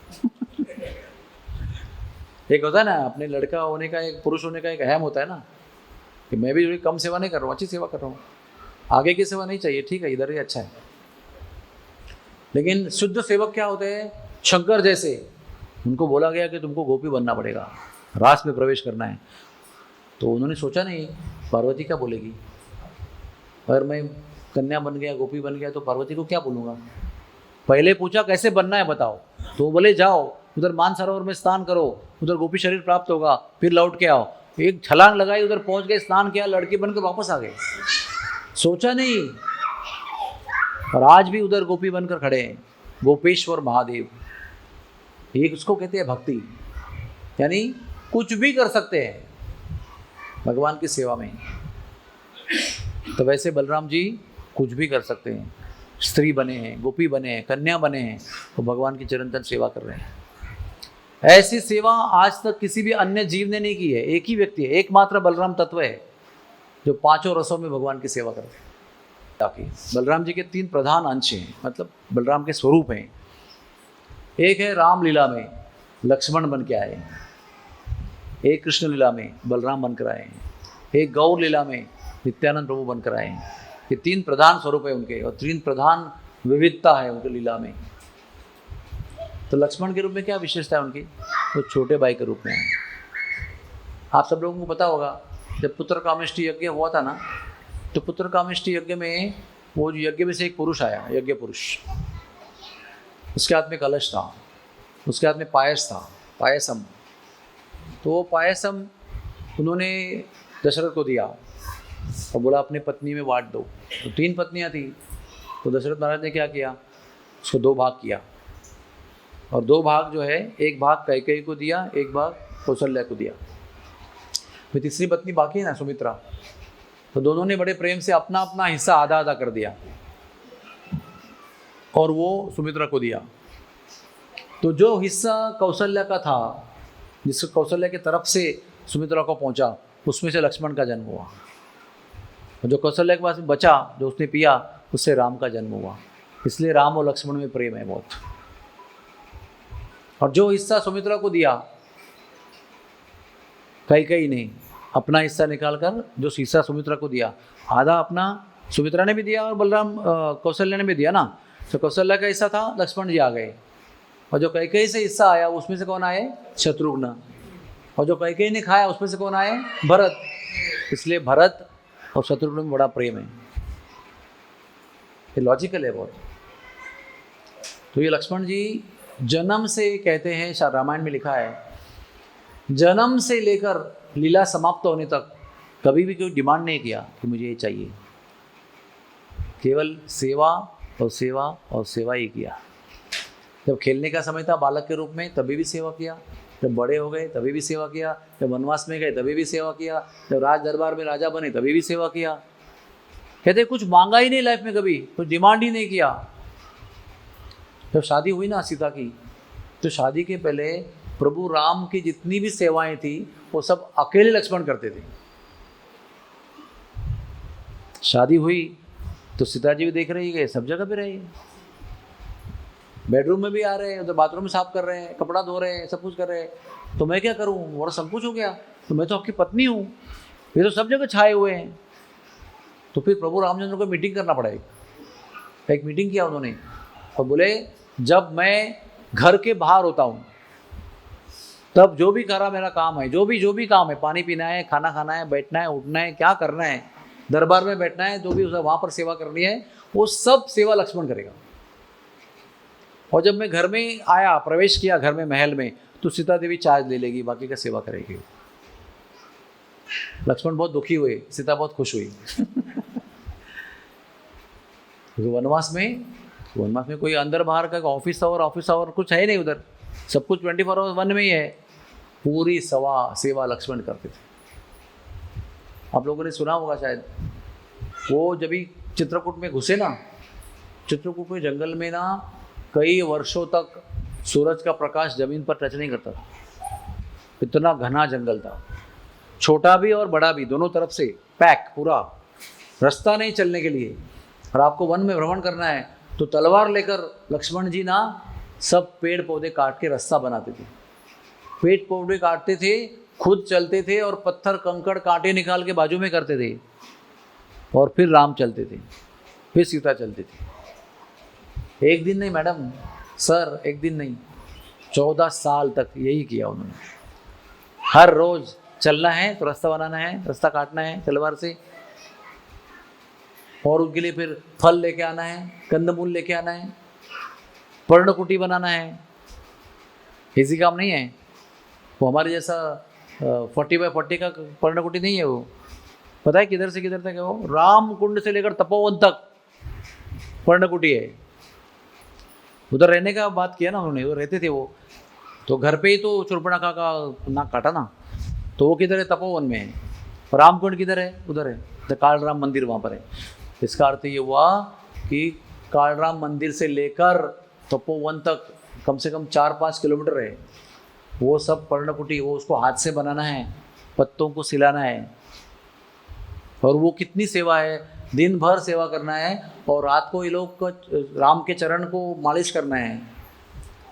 एक होता है ना अपने लड़का होने का, एक पुरुष होने का एक अहम होता है ना कि मैं भी कम सेवा नहीं कर रहा हूँ, अच्छी सेवा कर रहा हूँ, आगे की सेवा नहीं चाहिए, ठीक है इधर ही अच्छा है। लेकिन शुद्ध सेवक क्या होते हैं? शंकर जैसे, उनको बोला गया कि तुमको गोपी बनना पड़ेगा, रास में प्रवेश करना है। तो उन्होंने सोचा नहीं पार्वती क्या बोलेगी, अगर मैं कन्या बन गया, गोपी बन गया, तो पार्वती को क्या बोलूँगा। पहले पूछा कैसे बनना है बताओ, तो बोले जाओ उधर मानसरोवर में स्नान करो, उधर गोपी शरीर प्राप्त होगा, फिर लौट के आओ। एक छलांग लगाई, उधर पहुंच गए, स्नान किया, लड़की बनकर वापस आ गए। सोचा नहीं। और आज भी उधर गोपी बनकर खड़े हैं, गोपेश्वर महादेव। एक उसको कहते हैं भक्ति, यानी कुछ भी कर सकते हैं भगवान की सेवा में। तो वैसे बलराम जी कुछ भी कर सकते हैं, स्त्री बने हैं, गोपी बने हैं, कन्या बने हैं, तो भगवान की चिरंतन सेवा कर रहे हैं। ऐसी सेवा आज तक किसी भी अन्य जीव ने नहीं की है। एक ही व्यक्ति है, एकमात्र बलराम तत्व है जो पांचों रसों में भगवान की सेवा करते हैं। ताकि बलराम जी के 3 प्रधान अंश हैं, मतलब बलराम के स्वरूप हैं। एक है रामलीला में लक्ष्मण बन के आए, एक कृष्ण लीला में बलराम बनकर आए हैं, एक गौर लीला में नित्यानंद प्रभु बनकर आए हैं। ये 3 प्रधान स्वरूप है उनके, और 3 प्रधान विविधता है उनके लीला में। तो लक्ष्मण के रूप में क्या विशेषता है उनकी? वो छोटे भाई के रूप में है। आप सब लोगों को पता होगा जब पुत्र कामेष्टि यज्ञ हुआ था ना, तो पुत्र कामेष्टि यज्ञ में वो यज्ञ में से एक पुरुष आया, यज्ञ पुरुष। उसके हाथ में कलश था, उसके हाथ में पायस था, पायसम। तो वो पायसम उन्होंने दशरथ को दिया और बोला अपनी पत्नी में बांट दो। तो 3 पत्नियां थी, तो दशरथ महाराज ने क्या किया, उसको 2 भाग किया, और 2 भाग जो है, एक भाग कैकेयी को दिया, एक भाग कौशल्या को दिया। फिर तीसरी पत्नी बाकी है ना, सुमित्रा, तो दोनों ने बड़े प्रेम से अपना अपना हिस्सा आधा आधा कर दिया और वो सुमित्रा को दिया। तो जो हिस्सा कौशल्या का था, जिसको कौशल्या की तरफ से सुमित्रा को पहुंचा, उसमें से लक्ष्मण का जन्म हुआ। और जो कौशल्या के पास बचा, जो उसने पिया, उससे राम का जन्म हुआ। इसलिए राम और लक्ष्मण में प्रेम है बहुत। और जो हिस्सा सुमित्रा को दिया कैकेयी ने, अपना हिस्सा निकालकर जो हिस्सा सुमित्रा को दिया, आधा अपना सुमित्रा ने भी दिया और बलराम कौशल्या ने भी दिया ना। तो कौशल्या का हिस्सा था, लक्ष्मण जी आ गए। और जो कैकेयी से हिस्सा आया, उसमें से कौन आए? शत्रुघ्न। और जो कैकेयी ने खाया, उसमें से कौन आए? भरत। इसलिए भरत और शत्रुघ्न में बड़ा प्रेम है। ये लॉजिकल है बहुत। तो ये लक्ष्मण जी जन्म से, कहते हैं रामायण में लिखा है, जन्म से लेकर लीला समाप्त होने तक कभी भी कोई डिमांड नहीं किया कि मुझे ये चाहिए। केवल सेवा और सेवा और सेवा ही किया। जब खेलने का समय था बालक के रूप में, तभी भी सेवा किया। जब बड़े हो गए तभी भी सेवा किया। जब वनवास में गए तभी भी सेवा किया। जब राज दरबार में राजा बने तभी भी सेवा किया। कहते कुछ मांगा ही नहीं लाइफ में, कभी कुछ डिमांड ही नहीं किया। जब शादी हुई ना सीता की, तो शादी के पहले प्रभु राम की जितनी भी सेवाएं थी वो सब अकेले लक्ष्मण करते थे। शादी हुई तो सीता जी भी देख रही है, सब जगह पे रही है, बेडरूम में भी आ रहे हैं, उधर बाथरूम में साफ कर रहे हैं, कपड़ा धो रहे हैं, सब कुछ कर रहे हैं। तो मैं क्या करूं, बड़ा संकोच हो गया। तो मैं तो आपकी पत्नी हूं, ये तो सब जगह छाए हुए हैं। तो फिर प्रभु रामचंद्र को मीटिंग करना पड़ेगा, एक मीटिंग किया उन्होंने और बोले जब मैं घर के बाहर होता हूँ तब जो भी करा मेरा काम है, जो भी काम है, पानी पीना है, खाना खाना है, बैठना है, उठना है, क्या करना है, दरबार में बैठना है, जो भी उसे वहाँ पर सेवा करनी है, वो सब सेवा लक्ष्मण करेगा। और जब मैं घर में आया, प्रवेश किया घर में, महल में, तो सीता देवी चार्ज ले लेगी, बाकी का सेवा करेगी। लक्ष्मण बहुत दुखी हुए, सीता बहुत खुश हुई। वनवास में कोई अंदर बाहर का ऑफिस आवर कुछ है नहीं, उधर सब कुछ 24 आवर्स वन में ही है। पूरी सेवा लक्ष्मण करते थे। आप लोगों ने सुना होगा शायद, वो जब भी चित्रकूट में घुसे ना, चित्रकूट में जंगल में ना कई वर्षों तक सूरज का प्रकाश जमीन पर टच नहीं करता था। इतना घना जंगल था, छोटा भी और बड़ा भी, दोनों तरफ से पैक, पूरा रास्ता नहीं चलने के लिए। और आपको वन में भ्रमण करना है तो तलवार लेकर लक्ष्मण जी ना सब पेड़ पौधे काट के रास्ता बनाते थे। पेड़ पौधे काटते थे, खुद चलते थे और पत्थर कंकड़ कांटे निकाल के बाजू में करते थे, और फिर राम चलते थे, फिर सीता चलती थी। एक दिन नहीं मैडम, सर एक दिन नहीं, 14 साल तक यही किया उन्होंने। हर रोज चलना है तो रास्ता बनाना है, रास्ता काटना है तलवार से, और उनके लिए फिर फल लेके आना है, कंदमूल लेके आना है, पर्णकुटी बनाना है। इजी काम नहीं है वो। हमारे जैसा 40x40 का पर्णकुटी नहीं है वो। पता है किधर से किधर तक है वो? राम कुंड से लेकर तपोवन तक पर्णकुटी है। उधर रहने का बात किया ना उन्होंने, वो रहते थे वो, तो घर पे ही तो शूर्पणखा का नाक काटा ना, तो वो किधर है? तपोवन में है। राम कुंड किधर है? उधर है, तो कालराम मंदिर वहाँ पर है। इसका अर्थ ये हुआ कि कालराम मंदिर से लेकर तपोवन तक कम से कम 4-5 किलोमीटर है। वो सब पर्णकुटी, वो उसको हाथ से बनाना है, पत्तों को सिलाना है, और वो कितनी सेवा है, दिन भर सेवा करना है, और रात को ये लोग राम के चरण को मालिश करना है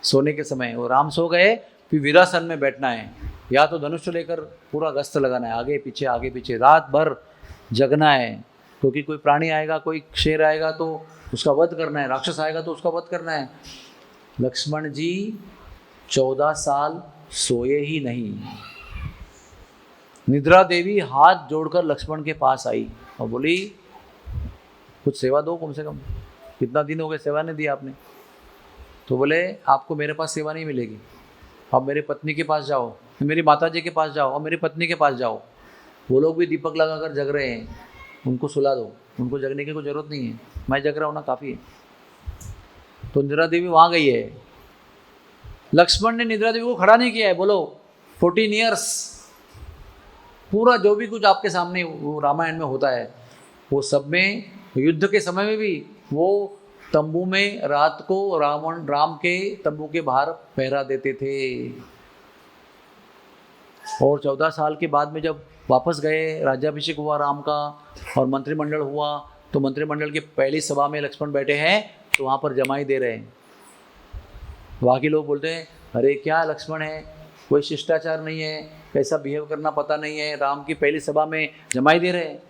सोने के समय। वो राम सो गए फिर वीरासन में बैठना है, या तो धनुष लेकर पूरा गश्त लगाना है, आगे पीछे रात भर जगना है, क्योंकि कोई प्राणी आएगा, कोई शेर आएगा तो उसका वध करना है, राक्षस आएगा तो उसका वध करना है। लक्ष्मण जी 14 साल सोए ही नहीं। निद्रा देवी हाथ जोड़कर लक्ष्मण के पास आई और बोली कुछ सेवा दो कम से कम, कितना दिन हो गए सेवा नहीं दी आपने। तो बोले आपको मेरे पास सेवा नहीं मिलेगी, आप मेरी पत्नी के पास जाओ, मेरी माता जी के पास जाओ और मेरी पत्नी के पास जाओ। वो लोग भी दीपक लगाकर जग रहे हैं, उनको सुला दो, उनको जगने की कोई ज़रूरत नहीं है, मैं जग रहा हूँ ना, काफ़ी है। तो निद्रा देवी वहाँ गई है। लक्ष्मण ने निद्रा देवी को खड़ा नहीं किया है। बोलो 14 ईयर्स पूरा जो भी कुछ आपके सामने वो रामायण में होता है, वो सब में, युद्ध के समय में भी वो तंबू में रात को राम के तंबू के बाहर पहरा देते थे। और 14 साल के बाद में जब वापस गए, राज्याभिषेक हुआ राम का और मंत्रिमंडल हुआ, तो मंत्रिमंडल की पहली सभा में लक्ष्मण बैठे हैं, तो वहाँ पर जमाई दे रहे हैं। बाकी लोग बोलते हैं अरे क्या लक्ष्मण है, कोई शिष्टाचार नहीं है, कैसा बिहेव करना पता नहीं है, राम की पहली सभा में जमाई दे रहे हैं।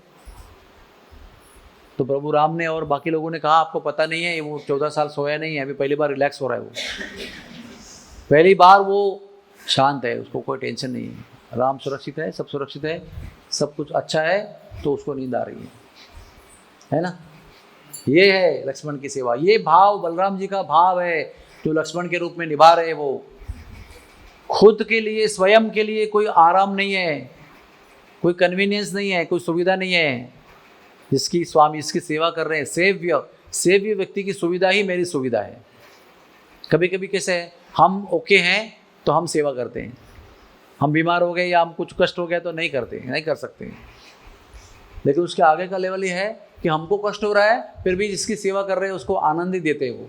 तो प्रभु राम ने और बाकी लोगों ने कहा आपको पता नहीं है, वो 14 साल सोया नहीं है, अभी पहली बार रिलैक्स हो रहा है, वो पहली बार वो शांत है, उसको कोई टेंशन नहीं है, राम सुरक्षित है, सब सुरक्षित है, सब कुछ अच्छा है, तो उसको नींद आ रही है ना। ये है लक्ष्मण की सेवा, ये भाव बलराम जी का भाव है जो लक्ष्मण के रूप में निभा रहे। वो खुद के लिए, स्वयं के लिए कोई आराम नहीं है, कोई कन्वीनियंस नहीं है, कोई सुविधा नहीं है। जिसकी स्वामी इसकी सेवा कर रहे हैं, सेव्य व्यक्ति की सुविधा ही मेरी सुविधा है। कभी कभी कैसे है, हम ओके हैं तो हम सेवा करते हैं, हम बीमार हो गए या हम कुछ कष्ट हो गया तो नहीं करते, नहीं कर सकते। लेकिन उसके आगे का लेवल ये है कि हमको कष्ट हो रहा है फिर भी जिसकी सेवा कर रहे हैं उसको आनंद ही देते हैं, वो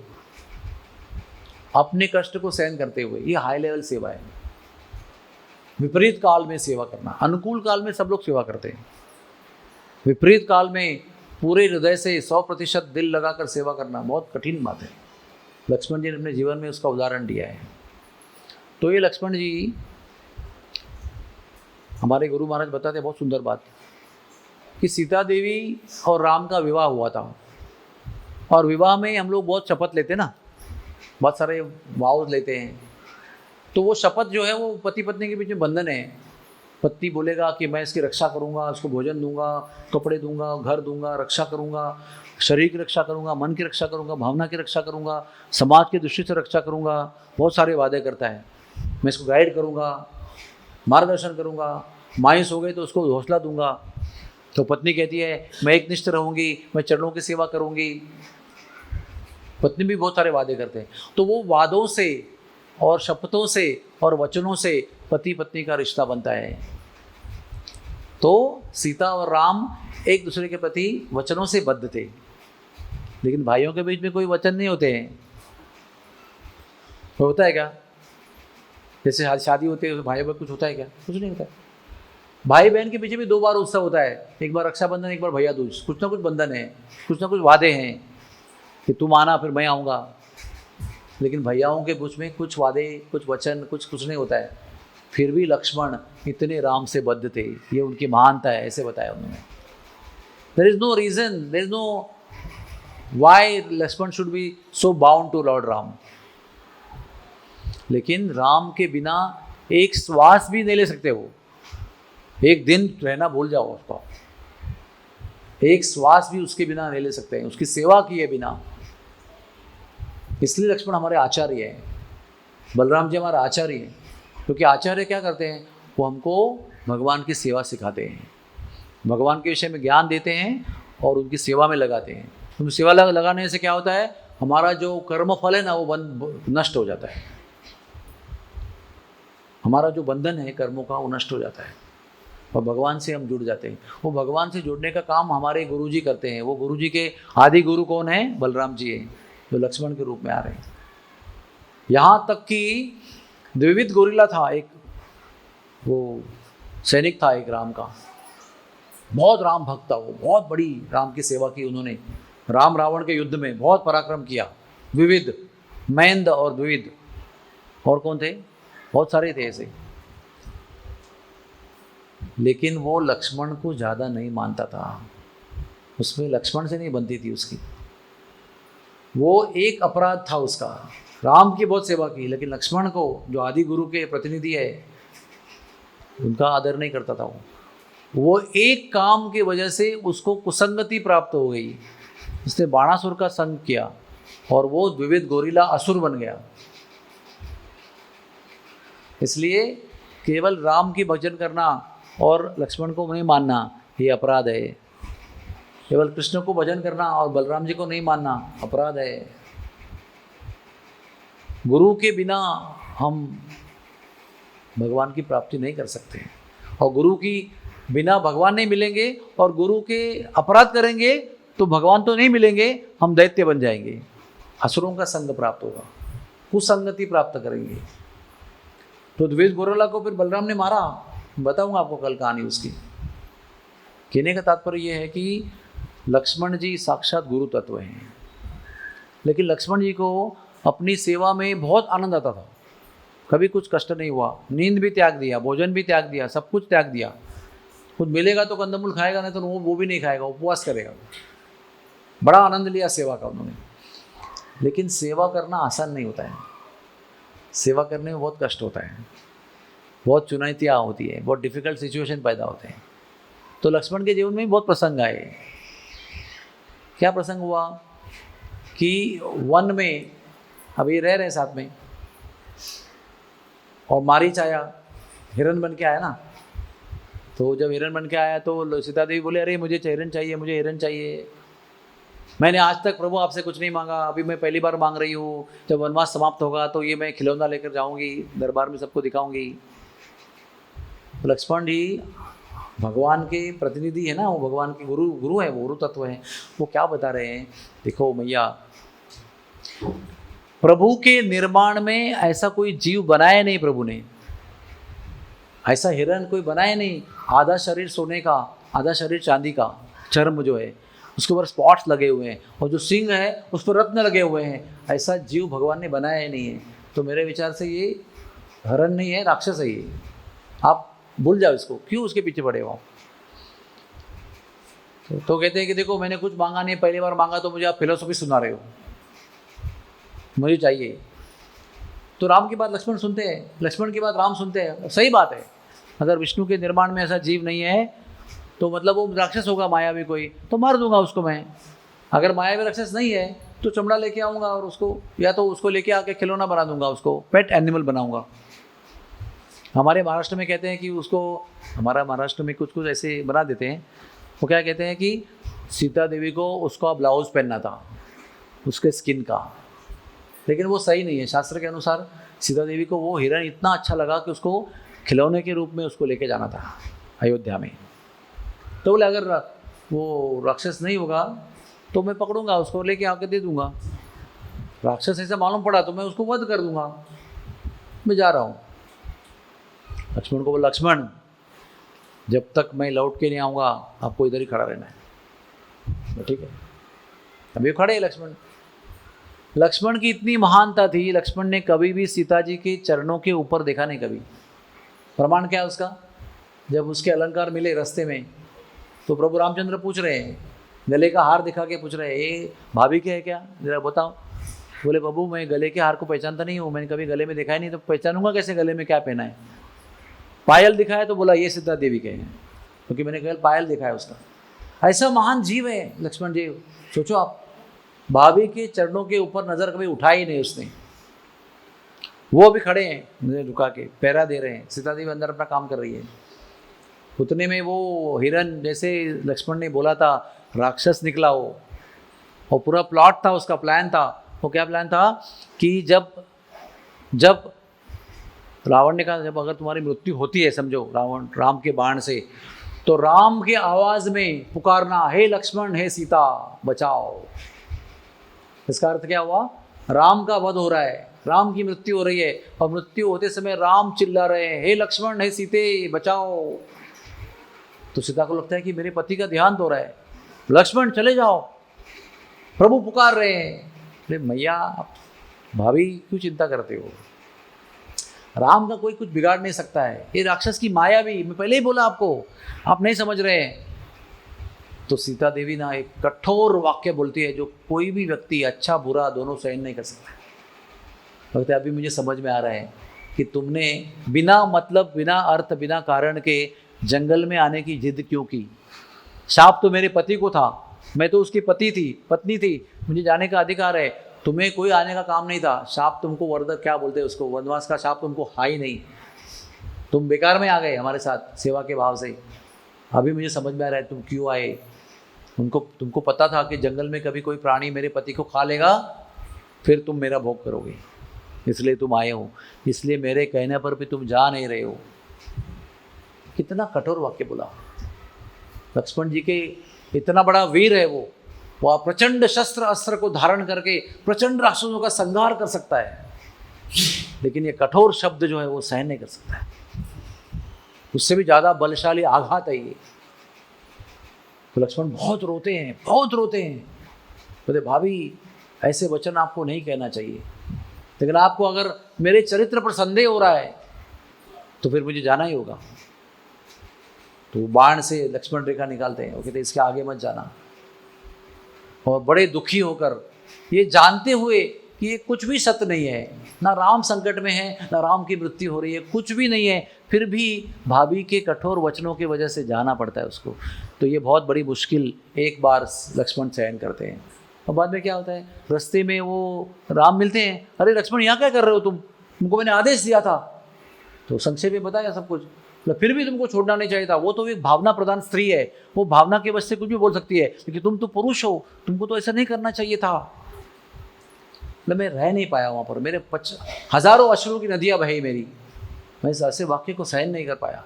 अपने कष्ट को सहन करते हुए, ये हाई लेवल सेवा है। विपरीत काल में सेवा करना, अनुकूल काल में सब लोग सेवा करते हैं, विपरीत काल में पूरे हृदय से 100% दिल लगाकर सेवा करना बहुत कठिन बात है। लक्ष्मण जी ने अपने जीवन में उसका उदाहरण दिया है। तो ये लक्ष्मण जी, हमारे गुरु महाराज बताते बहुत सुंदर बात कि सीता देवी और राम का विवाह हुआ था। और विवाह में हम लोग बहुत शपथ लेते हैं ना, बहुत सारे वाव लेते हैं। तो वो शपथ जो है वो पति पत्नी के बीच में बंधन है। पति बोलेगा कि मैं इसकी रक्षा करूंगा, उसको भोजन दूंगा, कपड़े दूंगा, घर दूंगा, रक्षा करूंगा, शरीर की रक्षा करूंगा, मन की रक्षा करूंगा, भावना की रक्षा करूंगा, समाज की दृष्टि से रक्षा करूंगा। बहुत सारे वादे करता है। मैं इसको गाइड करूंगा, मार्गदर्शन करूंगा, मायूस हो गई तो उसको हौसला दूंगा। तो पत्नी कहती है मैं एकनिष्ठ रहूंगी, मैं चरणों की सेवा करूंगी। पत्नी भी बहुत सारे वादे करते हैं। तो वो वादों से और शपथों से और वचनों से पति पत्नी का रिश्ता बनता है। तो सीता और राम एक दूसरे के प्रति वचनों से बद्ध थे, लेकिन भाइयों के बीच में कोई वचन नहीं होते हैं। होता है क्या? जैसे शादी होती है भाइयों में कुछ होता है क्या? कुछ नहीं होता है। भाई बहन के पीछे भी 2 बार उत्सव होता है, एक बार रक्षाबंधन, एक बार भैया दूज। कुछ ना कुछ बंधन है, कुछ ना कुछ वादे हैं कि तुम आना फिर मैं आऊँगा। लेकिन भैयाओं के बीच में कुछ वादे, कुछ वचन, कुछ नहीं होता है। फिर भी लक्ष्मण इतने राम से बद्ध थे, ये उनकी महानता है, ऐसे बताया उन्होंने। There is no reason, there is no why Lakshman should be so bound to lord Ram. लेकिन राम के बिना एक श्वास भी नहीं ले सकते वो। एक दिन रहना भूल जाओ उसको, एक श्वास भी उसके बिना नहीं ले सकते हैं, उसकी सेवा किए बिना। इसलिए लक्ष्मण हमारे आचार्य हैं, बलराम जी हमारे आचार्य हैं। क्योंकि आचार्य क्या करते हैं? वो हमको भगवान की सेवा सिखाते हैं, भगवान के विषय में ज्ञान देते हैं और उनकी सेवा में लगाते हैं। उनकी सेवा लगाने से क्या होता है? हमारा जो कर्म फल है ना वो नष्ट हो जाता है। हमारा जो बंधन है कर्मों का वो नष्ट हो जाता है और भगवान से हम जुड़ जाते हैं। वो भगवान से जुड़ने का काम हमारे गुरुजी करते हैं। वो गुरुजी के आदि गुरु कौन है? बलराम जी हैं, जो लक्ष्मण के रूप में आ रहे हैं। यहाँ तक कि द्विविध गोरिल्ला था, एक वो सैनिक था एक राम का, बहुत राम भक्त था वो, बहुत बड़ी राम की सेवा की उन्होंने। राम रावण के युद्ध में बहुत पराक्रम किया। द्विविध, मैंद और द्विविध, और कौन थे? बहुत सारे थे ऐसे। लेकिन वो लक्ष्मण को ज़्यादा नहीं मानता था, उसमें लक्ष्मण से नहीं बनती थी उसकी। वो एक अपराध था उसका। राम की बहुत सेवा की, लेकिन लक्ष्मण को, जो आदि गुरु के प्रतिनिधि है, उनका आदर नहीं करता था वो एक काम की वजह से उसको कुसंगति प्राप्त हो गई। उसने बाणासुर का संग किया और वो द्विविध गोरिल्ला असुर बन गया। इसलिए केवल राम की भजन करना और लक्ष्मण को नहीं मानना ये अपराध है। केवल कृष्ण को भजन करना और बलराम जी को नहीं मानना अपराध है। गुरु के बिना हम भगवान की प्राप्ति नहीं कर सकते, और गुरु की बिना भगवान नहीं मिलेंगे, और गुरु के अपराध करेंगे तो भगवान तो नहीं मिलेंगे, हम दैत्य बन जाएंगे, असुरों का संग प्राप्त होगा, कुसंगति प्राप्त करेंगे। तो द्विविध गोरिल्ला को फिर बलराम ने मारा। बताऊंगा आपको कल कहानी उसकी। कहने का तात्पर्य यह है कि लक्ष्मण जी साक्षात गुरु तत्व हैं, लेकिन लक्ष्मण जी को अपनी सेवा में बहुत आनंद आता था। कभी कुछ कष्ट नहीं हुआ, नींद भी त्याग दिया, भोजन भी त्याग दिया, सब कुछ त्याग दिया। कुछ मिलेगा तो कंदमूल खाएगा, नहीं तो वो भी नहीं खाएगा, उपवास करेगा। बड़ा आनंद लिया सेवा का उन्होंने। लेकिन सेवा करना आसान नहीं होता है, सेवा करने में बहुत कष्ट होता है, बहुत चुनौतियाँ होती है, बहुत डिफ़िकल्ट सिचुएशन पैदा होते हैं। तो लक्ष्मण के जीवन में भी बहुत प्रसंग आए। क्या प्रसंग हुआ कि वन में अभी रह रहे साथ में, और मारीच आया, हिरण बन के आया ना। तो जब हिरण बन के आया तो सीता देवी बोले, अरे मुझे हिरण चाहिए, मुझे हिरण चाहिए। मैंने आज तक प्रभु आपसे कुछ नहीं मांगा, अभी मैं पहली बार मांग रही हूँ। जब वनवास समाप्त होगा तो ये मैं खिलौना लेकर जाऊँगी, दरबार में सबको दिखाऊँगी। तो लक्ष्मण जी भगवान के प्रतिनिधि है ना, वो भगवान के गुरु है, वो गुरु तत्व है। वो क्या बता रहे हैं? देखो मैया, प्रभु के निर्माण में ऐसा कोई जीव बनाया नहीं प्रभु ने, ऐसा हिरण कोई बनाया नहीं। आधा शरीर सोने का, आधा शरीर चांदी का, चर्म जो है उसके ऊपर स्पॉट्स लगे हुए हैं, और जो सिंह है उस पर रत्न लगे हुए हैं। ऐसा जीव भगवान ने बनाया ही नहीं है। तो मेरे विचार से ये हिरण नहीं है, राक्षस है ये। आप भूल जाओ इसको, क्यों उसके पीछे पड़े हो। तो कहते हैं कि देखो मैंने कुछ मांगा नहीं, पहली बार मांगा तो मुझे आप फिलोसफी सुना रहे हो, मुझे चाहिए। तो राम की बात लक्ष्मण सुनते हैं, लक्ष्मण की बात राम सुनते हैं। सही बात है, अगर विष्णु के निर्माण में ऐसा जीव नहीं है तो मतलब वो राक्षस होगा मायावी कोई, तो मार दूंगा उसको मैं। अगर मायावी राक्षस नहीं है तो चमड़ा लेके आऊँगा और उसको, या तो उसको लेके आके खिलौना बना दूंगा, उसको पेट एनिमल बनाऊंगा। हमारे महाराष्ट्र में कहते हैं कि उसको, हमारा महाराष्ट्र में कुछ कुछ ऐसे बना देते हैं, वो क्या कहते हैं कि सीता देवी को उसका ब्लाउज पहनना था उसके स्किन का, लेकिन वो सही नहीं है। शास्त्र के अनुसार सीता देवी को वो हिरण इतना अच्छा लगा कि उसको खिलौने के रूप में उसको लेके जाना था अयोध्या में। तो बोले अगर वो राक्षस नहीं होगा तो मैं पकड़ूंगा उसको, लेके आके दे दूंगा। राक्षस ऐसा मालूम पड़ा तो मैं उसको वध कर दूंगा, मैं जा रहा हूँ। लक्ष्मण को बोला, लक्ष्मण जब तक मैं लौट के नहीं आऊँगा आपको इधर ही खड़ा रहना है। ठीक है, अभी खड़े हैं लक्ष्मण। लक्ष्मण की इतनी महानता थी, लक्ष्मण ने कभी भी सीता जी के चरणों के ऊपर देखा नहीं कभी। प्रमाण क्या है उसका? जब उसके अलंकार मिले रास्ते में तो प्रभु रामचंद्र पूछ रहे हैं, गले का हार दिखा के पूछ रहे हैं, ये भाभी के है क्या, जरा बताओ। बोले बाबू मैं गले के हार को पहचानता नहीं हूँ, मैंने कभी गले में देखा ही नहीं, तो पहचानूंगा कैसे गले में क्या पहना है। पायल दिखाया तो बोला ये सीता देवी के हैं, क्योंकि मैंने केवल पायल दिखा है उसका। ऐसा महान जीव है लक्ष्मण जी, सोचो आप, भाभी के चरणों के ऊपर नज़र कभी उठाई नहीं उसने। वो भी खड़े हैं मुझे झुका के, पहरा दे रहे हैं, सीता देवी अंदर अपना काम कर रही है। उतने में वो हिरन, जैसे लक्ष्मण ने बोला था, राक्षस निकला वो, और पूरा प्लॉट था उसका, प्लान था। वो क्या प्लान था कि जब रावण ने कहा जब अगर तुम्हारी मृत्यु होती है, समझो रावण राम के बाण से, तो राम के आवाज़ में पुकारना, हे लक्ष्मण हे सीता बचाओ। इसका अर्थ क्या हुआ? राम का वध हो रहा है, राम की मृत्यु हो रही है, और मृत्यु होते समय राम चिल्ला रहे हैं, हे लक्ष्मण हे सीते बचाओ। तो सीता को लगता है कि मेरे पति का देहांत हो रहा है, लक्ष्मण चले जाओ, प्रभु पुकार रहे हैं। अरे मैया भाभी क्यों चिंता करते हो, राम का कोई कुछ बिगाड़ नहीं सकता है, ये राक्षस की माया भी, मैं पहले ही बोला आपको, आप नहीं समझ रहे हैं। तो सीता देवी ना एक कठोर वाक्य बोलती है जो कोई भी व्यक्ति अच्छा बुरा दोनों सहन नहीं कर सकता। लगता है अभी मुझे समझ में आ रहा है कि तुमने बिना मतलब, बिना अर्थ, बिना कारण के जंगल में आने की जिद क्यों की। शाप तो मेरे पति को था, मैं तो उसकी पत्नी थी, मुझे जाने का अधिकार है, तुम्हें कोई आने का काम नहीं था। शाप तुमको, वर्धक क्या बोलते हैं उसको, वनवास का शाप तुमको हा ही नहीं, तुम बेकार में आ गए हमारे साथ सेवा के भाव से। अभी मुझे समझ में आ रहा है तुम क्यों आए। तुमको पता था कि जंगल में कभी कोई प्राणी मेरे पति को खा लेगा, फिर तुम मेरा भोग करोगे, इसलिए तुम आए हो, इसलिए मेरे कहने पर भी तुम जा नहीं रहे हो। कितना कठोर वाक्य बोला लक्ष्मण जी के, इतना बड़ा वीर है वो प्रचंड शस्त्र अस्त्र को धारण करके प्रचंड राक्षसों का संहार कर सकता है, लेकिन ये कठोर शब्द जो है वो सहन नहीं कर सकता है। उससे भी ज़्यादा बलशाली आघात है ये। तो लक्ष्मण बहुत रोते हैं, बहुत रोते हैं। बोले भाभी ऐसे वचन आपको नहीं कहना चाहिए, लेकिन आपको अगर मेरे चरित्र पर संदेह हो रहा है तो फिर मुझे जाना ही होगा। तो बाण से लक्ष्मण रेखा निकालते हैं, वो कहते इसके आगे मत जाना। और बड़े दुखी होकर, ये जानते हुए कि ये कुछ भी सत्य नहीं है, ना राम संकट में है, ना राम की मृत्यु हो रही है, कुछ भी नहीं है, फिर भी भाभी के कठोर वचनों की वजह से जाना पड़ता है उसको। तो ये बहुत बड़ी मुश्किल एक बार लक्ष्मण सहन करते हैं। और बाद में क्या होता है, रास्ते में वो राम मिलते हैं, अरे लक्ष्मण यहाँ क्या कर रहे हो तुमको मैंने आदेश दिया था। तो संक्षेप में बताया सब कुछ, फिर भी तुमको छोड़ना नहीं चाहिए था। वो तो एक भावना प्रधान स्त्री है, वो भावना के वजह से कुछ भी बोल सकती है, लेकिन तुम तो पुरुष हो, तुमको तो ऐसा नहीं करना चाहिए था। मैं रह नहीं पाया वहाँ पर, मेरे हजारों अश्रु की नदियाँ बही मेरी, मैं इस ऐसे वाक्य को सहन नहीं कर पाया।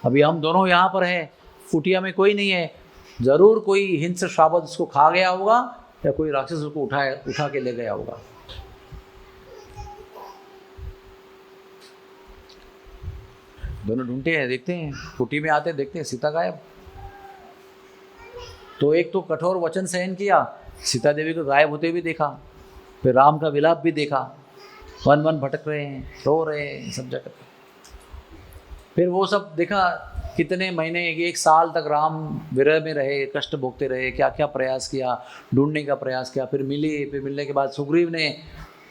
अभी हम दोनों यहाँ पर हैं, कुटिया में कोई नहीं है, जरूर कोई हिंस श्रावत उसको खा गया होगा, या कोई राक्षस उसको उठा के ले गया होगा। दोनों ढूंढते हैं, देखते हैं, कुटी में आते देखते हैं सीता गायब। तो एक तो कठोर वचन सहन किया, सीता देवी को गायब होते भी देखा, फिर राम का विलाप भी देखा, वन भटक रहे हैं, रो रहे हैं सब जगह। फिर वो सब देखा, कितने महीने, एक साल तक राम विरह में रहे, कष्ट भोगते रहे, क्या क्या प्रयास किया, ढूंढने का प्रयास किया, फिर मिली, फिर मिलने के बाद सुग्रीव ने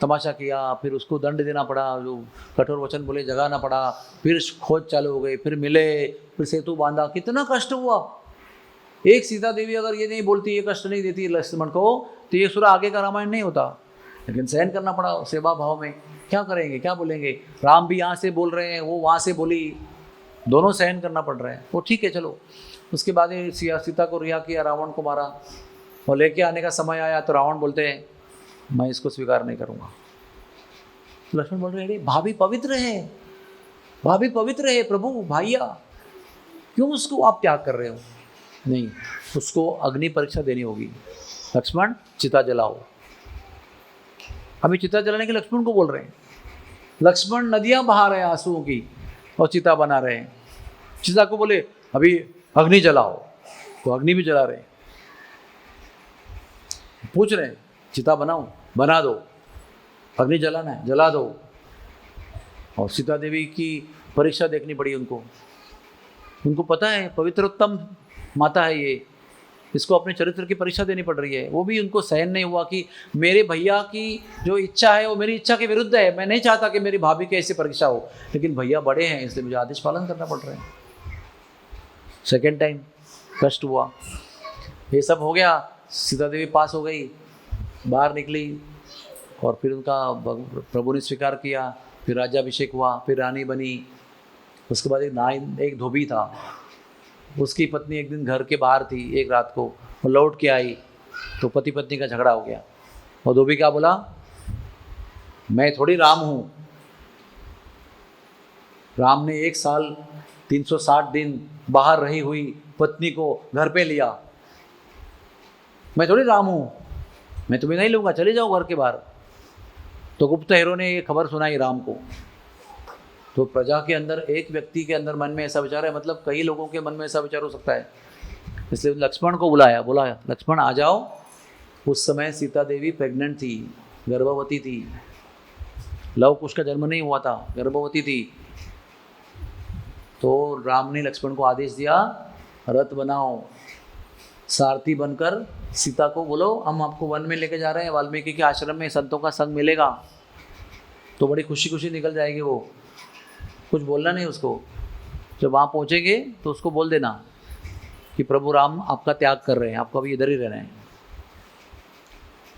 तमाशा किया, फिर उसको दंड देना पड़ा, जो कठोर वचन बोले जगाना पड़ा, फिर खोज चालू हो गई, फिर मिले, फिर सेतु बांधा, कितना कष्ट हुआ। एक सीता देवी अगर ये नहीं बोलती, ये कष्ट नहीं देती लक्ष्मण को, तो ये पूरा आगे का रामायण नहीं होता। लेकिन सहन करना पड़ा सेवा भाव में, क्या करेंगे, क्या बोलेंगे। राम भी यहाँ से बोल रहे हैं, वो वहाँ से बोली, दोनों सहन करना पड़ रहा है। वो ठीक है चलो। उसके बाद सीता को रिहा किया, रावण को मारा, और लेके आने का समय आया तो रावण बोलते हैं मैं इसको स्वीकार नहीं करूँगा। तो लक्ष्मण बोल रहे हैं भाभी पवित्र है, भाभी पवित्र है प्रभु, भाइया क्यों उसको आप त्याग कर रहे हो। नहीं, उसको अग्नि परीक्षा देनी होगी। लक्ष्मण चिता जलाओ। अभी चिता जलाने के लक्ष्मण को बोल रहे हैं। लक्ष्मण नदियां बहा रहे हैं आंसुओं की और चिता बना रहे हैं। चिता को बोले अभी अग्नि जलाओ, तो अग्नि भी जला रहे हैं। पूछ रहे हैं चिता बनाओ, बना दो, अग्नि जलाना है जला दो। और सीता देवी की परीक्षा देखनी पड़ी उनको। उनको पता है पवित्रोत्तम माता है ये, इसको अपने चरित्र की परीक्षा देनी पड़ रही है। वो भी उनको सहन नहीं हुआ कि मेरे भैया की जो इच्छा है वो मेरी इच्छा के विरुद्ध है। मैं नहीं चाहता कि मेरी भाभी की ऐसी परीक्षा हो, लेकिन भैया बड़े हैं इसलिए मुझे आदेश पालन करना पड़ रहा है। सेकेंड टाइम कष्ट हुआ, ये सब हो गया। सीता देवी पास हो गई, बाहर निकली, और फिर उनका प्रभु ने स्वीकार किया। फिर राज्याभिषेक हुआ, फिर रानी बनी। उसके बाद एक धोबी था, उसकी पत्नी एक दिन घर के बाहर थी, एक रात को वो लौट के आई तो पति पत्नी का झगड़ा हो गया। और धोबी क्या बोला, मैं थोड़ी राम हूँ। राम ने 1 साल 360 दिन बाहर रही हुई पत्नी को घर पे लिया। मैं थोड़ी राम हूँ, मैं तुम्हें नहीं लूँगा, चले जाओ घर के बाहर। तो गुप्तहेरों ने ये खबर सुनाई राम को। तो प्रजा के अंदर, एक व्यक्ति के अंदर मन में ऐसा विचार है, मतलब कई लोगों के मन में ऐसा विचार हो सकता है। इसलिए लक्ष्मण को बुलाया, बोला लक्ष्मण आ जाओ। उस समय सीता देवी प्रेग्नेंट थी, गर्भवती थी, लव कुश का जन्म नहीं हुआ था, गर्भवती थी। तो राम ने लक्ष्मण को आदेश दिया, रथ बनाओ, सारथी बनकर सीता को बोलो हम आपको वन में लेके जा रहे हैं, वाल्मीकि के आश्रम में संतों का संग मिलेगा। तो बड़ी खुशी खुशी निकल जाएगी वो, कुछ बोलना नहीं उसको। जब वहाँ पहुँचेंगे तो उसको बोल देना कि प्रभु राम आपका त्याग कर रहे हैं, आपको अभी इधर ही रहना है।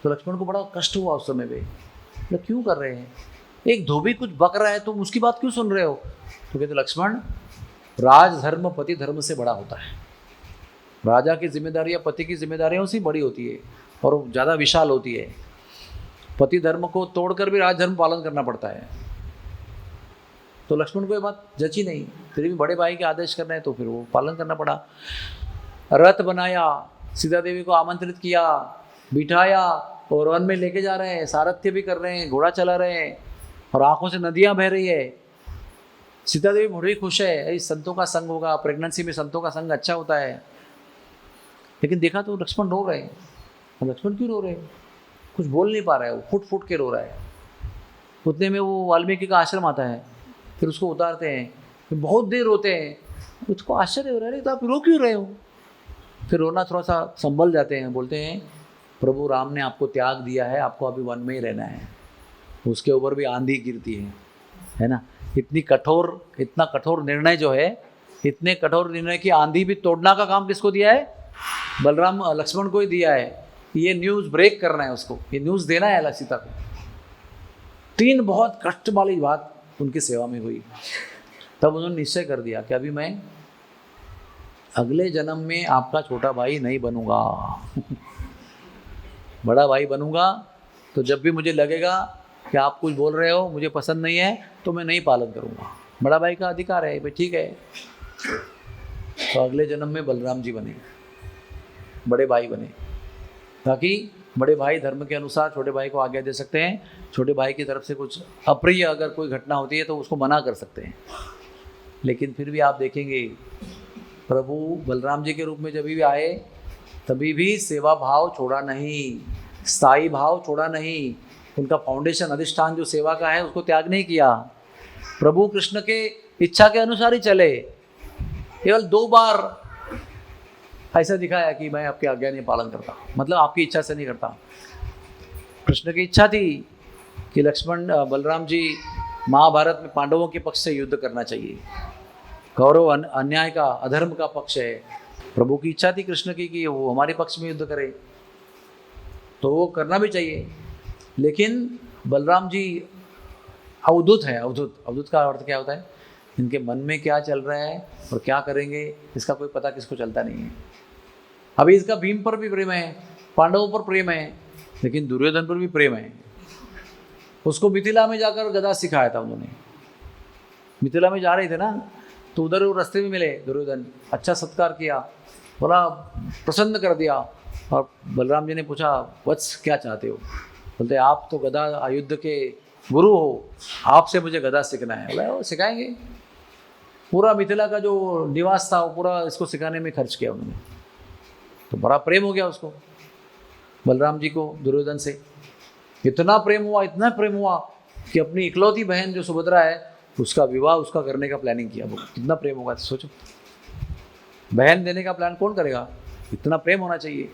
तो लक्ष्मण को बड़ा कष्ट हुआ उस समय पे, तो क्यों कर रहे हैं, एक धोबी कुछ बक रहा है तुम उसकी बात क्यों सुन रहे हो। तो कहते लक्ष्मण, राजधर्म पति धर्म से बड़ा होता है। राजा की जिम्मेदारी या पति की जिम्मेदारियों से बड़ी होती है और ज़्यादा विशाल होती है। पति धर्म को तोड़कर भी राजधर्म पालन करना पड़ता है। तो लक्ष्मण को ये बात जची नहीं, फिर भी बड़े भाई के आदेश करना है तो फिर वो पालन करना पड़ा। रथ बनाया, सीता देवी को आमंत्रित किया, बिठाया और वन में लेके जा रहे हैं, सारथ्य भी कर रहे हैं, घोड़ा चला रहे हैं और आंखों से नदियां बह रही है। सीता देवी बड़ी खुश है, संतों का संग होगा, प्रेगनेंसी में संतों का संग अच्छा होता है। लेकिन देखा तो लक्ष्मण रो रहे हैं। लक्ष्मण क्यों रो रहे हैं, कुछ बोल नहीं पा रहा है, वो फुट फुट के रो रहा है। उतने में वो वाल्मीकि का आश्रम आता है, फिर उसको उतारते हैं, फिर बहुत देर रोते हैं। उसको आश्चर्य हो रहा है, तो आप रो क्यों रहे हो। फिर रोना थोड़ा सा संभल जाते हैं, बोलते हैं प्रभु राम ने आपको त्याग दिया है, आपको अभी वन में ही रहना है। उसके ऊपर भी आंधी गिरती है ना। इतना कठोर निर्णय जो है, इतने कठोर निर्णय की आंधी भी तोड़ना का काम किसको दिया है, बलराम लक्ष्मण को ही दिया है। ये न्यूज़ ब्रेक करना है उसको, ये न्यूज़ देना है सीता को। 3 बहुत कष्ट वाली बात उनकी सेवा में हुई। तब उन्होंने निश्चय कर दिया कि अभी मैं अगले जन्म में आपका छोटा भाई नहीं बनूंगा बड़ा भाई बनूंगा। तो जब भी मुझे लगेगा कि आप कुछ बोल रहे हो मुझे पसंद नहीं है तो मैं नहीं पालन करूंगा। बड़ा भाई का अधिकार है भाई, ठीक है। तो अगले जन्म में बलराम जी बने, बड़े भाई बने, ताकि बड़े भाई धर्म के अनुसार छोटे भाई को आज्ञा दे सकते हैं। छोटे भाई की तरफ से कुछ अप्रिय अगर कोई घटना होती है तो उसको मना कर सकते हैं। लेकिन फिर भी आप देखेंगे प्रभु बलराम जी के रूप में जब भी आए तभी भी सेवा भाव छोड़ा नहीं, स्थायी भाव छोड़ा नहीं। उनका फाउंडेशन, अधिष्ठान जो सेवा का है उसको त्याग नहीं किया। प्रभु कृष्ण के इच्छा के अनुसार ही चले। केवल 2 बार ऐसा दिखाया कि मैं आपकी आज्ञा नहीं पालन करता, मतलब आपकी इच्छा से नहीं करता। कृष्ण की इच्छा थी कि लक्ष्मण बलराम जी महाभारत में पांडवों के पक्ष से युद्ध करना चाहिए। कौरव अन्याय का, अधर्म का पक्ष है। प्रभु की इच्छा थी कृष्ण की कि वो हमारे पक्ष में युद्ध करे, तो वो करना भी चाहिए। लेकिन बलराम जी अवधूत है। अवधूत का अर्थ क्या होता है? इनके मन में क्या चल रहा है और क्या करेंगे इसका कोई पता किसको चलता नहीं है। अभी इसका भीम पर भी प्रेम है, पांडवों पर प्रेम है, लेकिन दुर्योधन पर भी प्रेम है। उसको मिथिला में जाकर गदा सिखाया था उन्होंने। मिथिला में जा रहे थे ना, तो उधर वो रास्ते में मिले दुर्योधन, अच्छा सत्कार किया, बोला प्रसन्न कर दिया। और बलराम जी ने पूछा, वत्स क्या चाहते हो? बोलते आप तो गदा युद्ध के गुरु हो, आपसे मुझे गदा सीखना है। बोला वो सिखाएंगे। पूरा मिथिला का जो निवास था वो पूरा इसको सिखाने में खर्च किया उन्होंने। तो बड़ा प्रेम हो गया उसको, बलराम जी को दुर्योधन से। इतना प्रेम हुआ कि अपनी इकलौती बहन जो सुभद्रा है उसका विवाह उसका करने का प्लानिंग किया। वो कितना प्रेम होगा सोचो, बहन देने का प्लान कौन करेगा? इतना प्रेम होना चाहिए।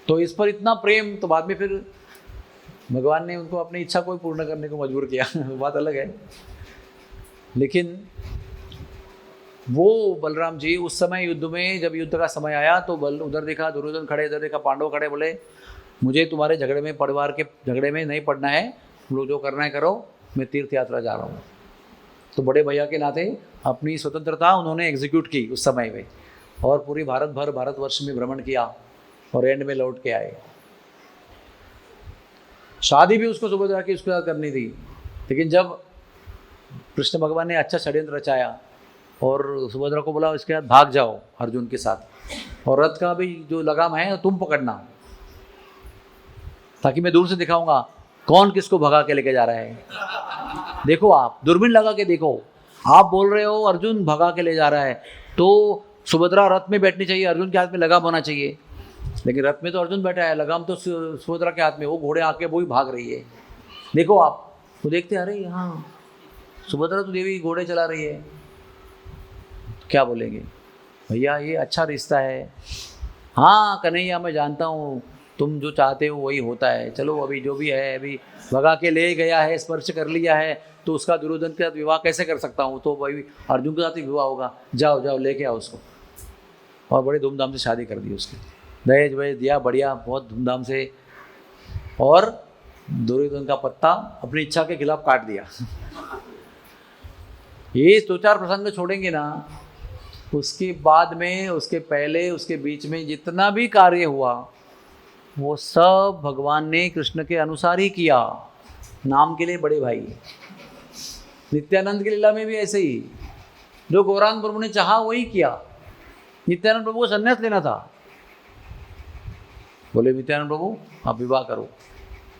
तो इस पर इतना प्रेम, तो बाद में फिर भगवान ने उनको अपनी इच्छा को पूर्ण करने को मजबूर किया बात अलग है। लेकिन वो बलराम जी उस समय युद्ध में, जब युद्ध का समय आया तो उधर देखा दुर्योधन खड़े, इधर देखा पांडव खड़े। बोले मुझे तुम्हारे झगड़े में, परिवार के झगड़े में नहीं पड़ना है, तुम लोग जो करना है करो, मैं तीर्थ यात्रा जा रहा हूँ। तो बड़े भैया के नाते अपनी स्वतंत्रता उन्होंने एग्जीक्यूट की उस समय में, और पूरी भारतवर्ष में भ्रमण किया और एंड में लौट के आए। शादी भी उसको सुभद्रा की उसके साथ करनी थी, लेकिन जब कृष्ण भगवान ने अच्छा षड्यंत्र रचाया और सुभद्रा को बोला इसके साथ भाग जाओ अर्जुन के साथ, और रथ का भी जो लगाम है तुम पकड़ना, ताकि मैं दूर से दिखाऊंगा कौन किसको भगा के लेके जा रहा है। देखो आप दूरबीन लगा के देखो, आप बोल रहे हो अर्जुन भगा के ले जा रहा है, तो सुभद्रा रथ में बैठनी चाहिए, अर्जुन के हाथ में लगाम होना चाहिए। लेकिन रथ में तो अर्जुन बैठा है, लगाम तो सुभद्रा के हाथ में, वो घोड़े आके वो ही भाग रही है। देखो आप तो देखते, अरे यहाँ सुभद्रा तो देवी घोड़े चला रही है। तो क्या बोलेंगे? भैया ये अच्छा रिश्ता है। हाँ कन्हैया मैं जानता हूँ तुम जो चाहते हो वही होता है, चलो अभी जो भी है, अभी भगा के ले गया है, स्पर्श कर लिया है, तो उसका दुर्योधन के साथ विवाह कैसे कर सकता हूँ? तो भाई अर्जुन के साथ ही विवाह होगा, जाओ जाओ लेके आओ उसको। और बड़े धूमधाम से शादी कर दी उसकी, दहेज वहेज दिया बढ़िया, बहुत धूमधाम से। और दुर्योधन का पत्ता अपनी इच्छा के खिलाफ काट दिया। ये 2-4 प्रसंग छोड़ेंगे ना, उसके बाद में, उसके पहले, उसके बीच में जितना भी कार्य हुआ वो सब भगवान ने कृष्ण के अनुसार ही किया, नाम के लिए बड़े भाई। नित्यानंद की लीला में भी ऐसे ही, जो गौरांग प्रभु ने चाहा वही किया। नित्यानंद प्रभु को संन्यास लेना था, बोले नित्यानंद प्रभु आप विवाह करो,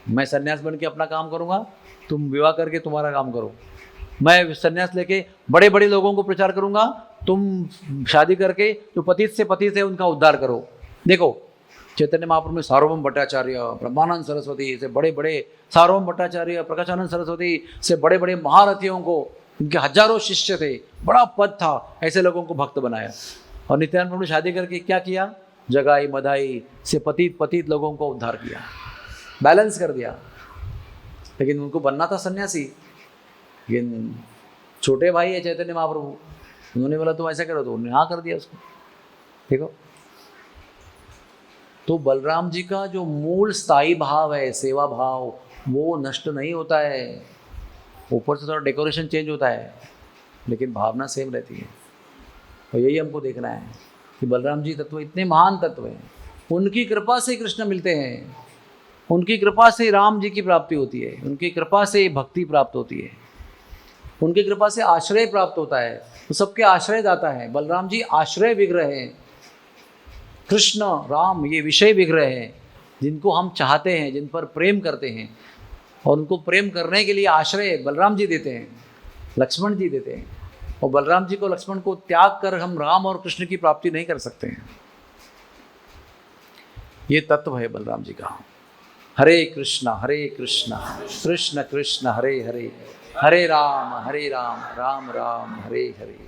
मैं संन्यास बन के अपना काम करूंगा, तुम विवाह करके तुम्हारा काम करो। मैं संन्यास लेके बड़े बड़े लोगों को प्रचार करूंगा, तुम शादी करके जो पतित से उनका उद्धार करो। देखो चैतन्य महाप्रभु में सार्वभौम भट्टाचार्य, ब्रह्मानंद सरस्वती से बड़े बड़े, सार्वभौम भट्टाचार्य, प्रकाशानंद सरस्वती से बड़े बड़े महारथियों को, इनके हजारों शिष्य थे, बड़ा पद था, ऐसे लोगों को भक्त बनाया। और नित्यानंद प्रभु ने शादी करके क्या किया? जगाई मधाई से पतित लोगों को उद्धार किया, बैलेंस कर दिया। लेकिन उनको बनना था सन्यासी, लेकिन छोटे भाई है चैतन्य महाप्रभु, उन्होंने बोला तुम ऐसा करो, तो उन्होंने हाँ कर दिया उसको। देखो तो बलराम जी का जो मूल स्थायी भाव है, सेवा भाव, वो नष्ट नहीं होता है। ऊपर से थोड़ा डेकोरेशन चेंज होता है, लेकिन भावना सेम रहती है। और यही हमको देखना है कि बलराम जी तत्व इतने महान तत्व हैं, उनकी कृपा से कृष्ण मिलते हैं, उनकी कृपा से राम जी की प्राप्ति होती है, उनकी कृपा से भक्ति प्राप्त होती है, उनकी कृपा से आश्रय प्राप्त होता है। तो सबके आश्रय दाता है बलराम जी, आश्रय विग्रह हैं। कृष्ण राम ये विषय विग्रह हैं, जिनको हम चाहते हैं, जिन पर प्रेम करते हैं, और उनको प्रेम करने के लिए आश्रय बलराम जी देते हैं, लक्ष्मण जी देते हैं। और बलराम जी को, लक्ष्मण को त्याग कर हम राम और कृष्ण की प्राप्ति नहीं कर सकते हैं। ये तत्व है बलराम जी का। हरे कृष्ण कृष्ण कृष्ण हरे हरे, हरे राम राम राम हरे हरे।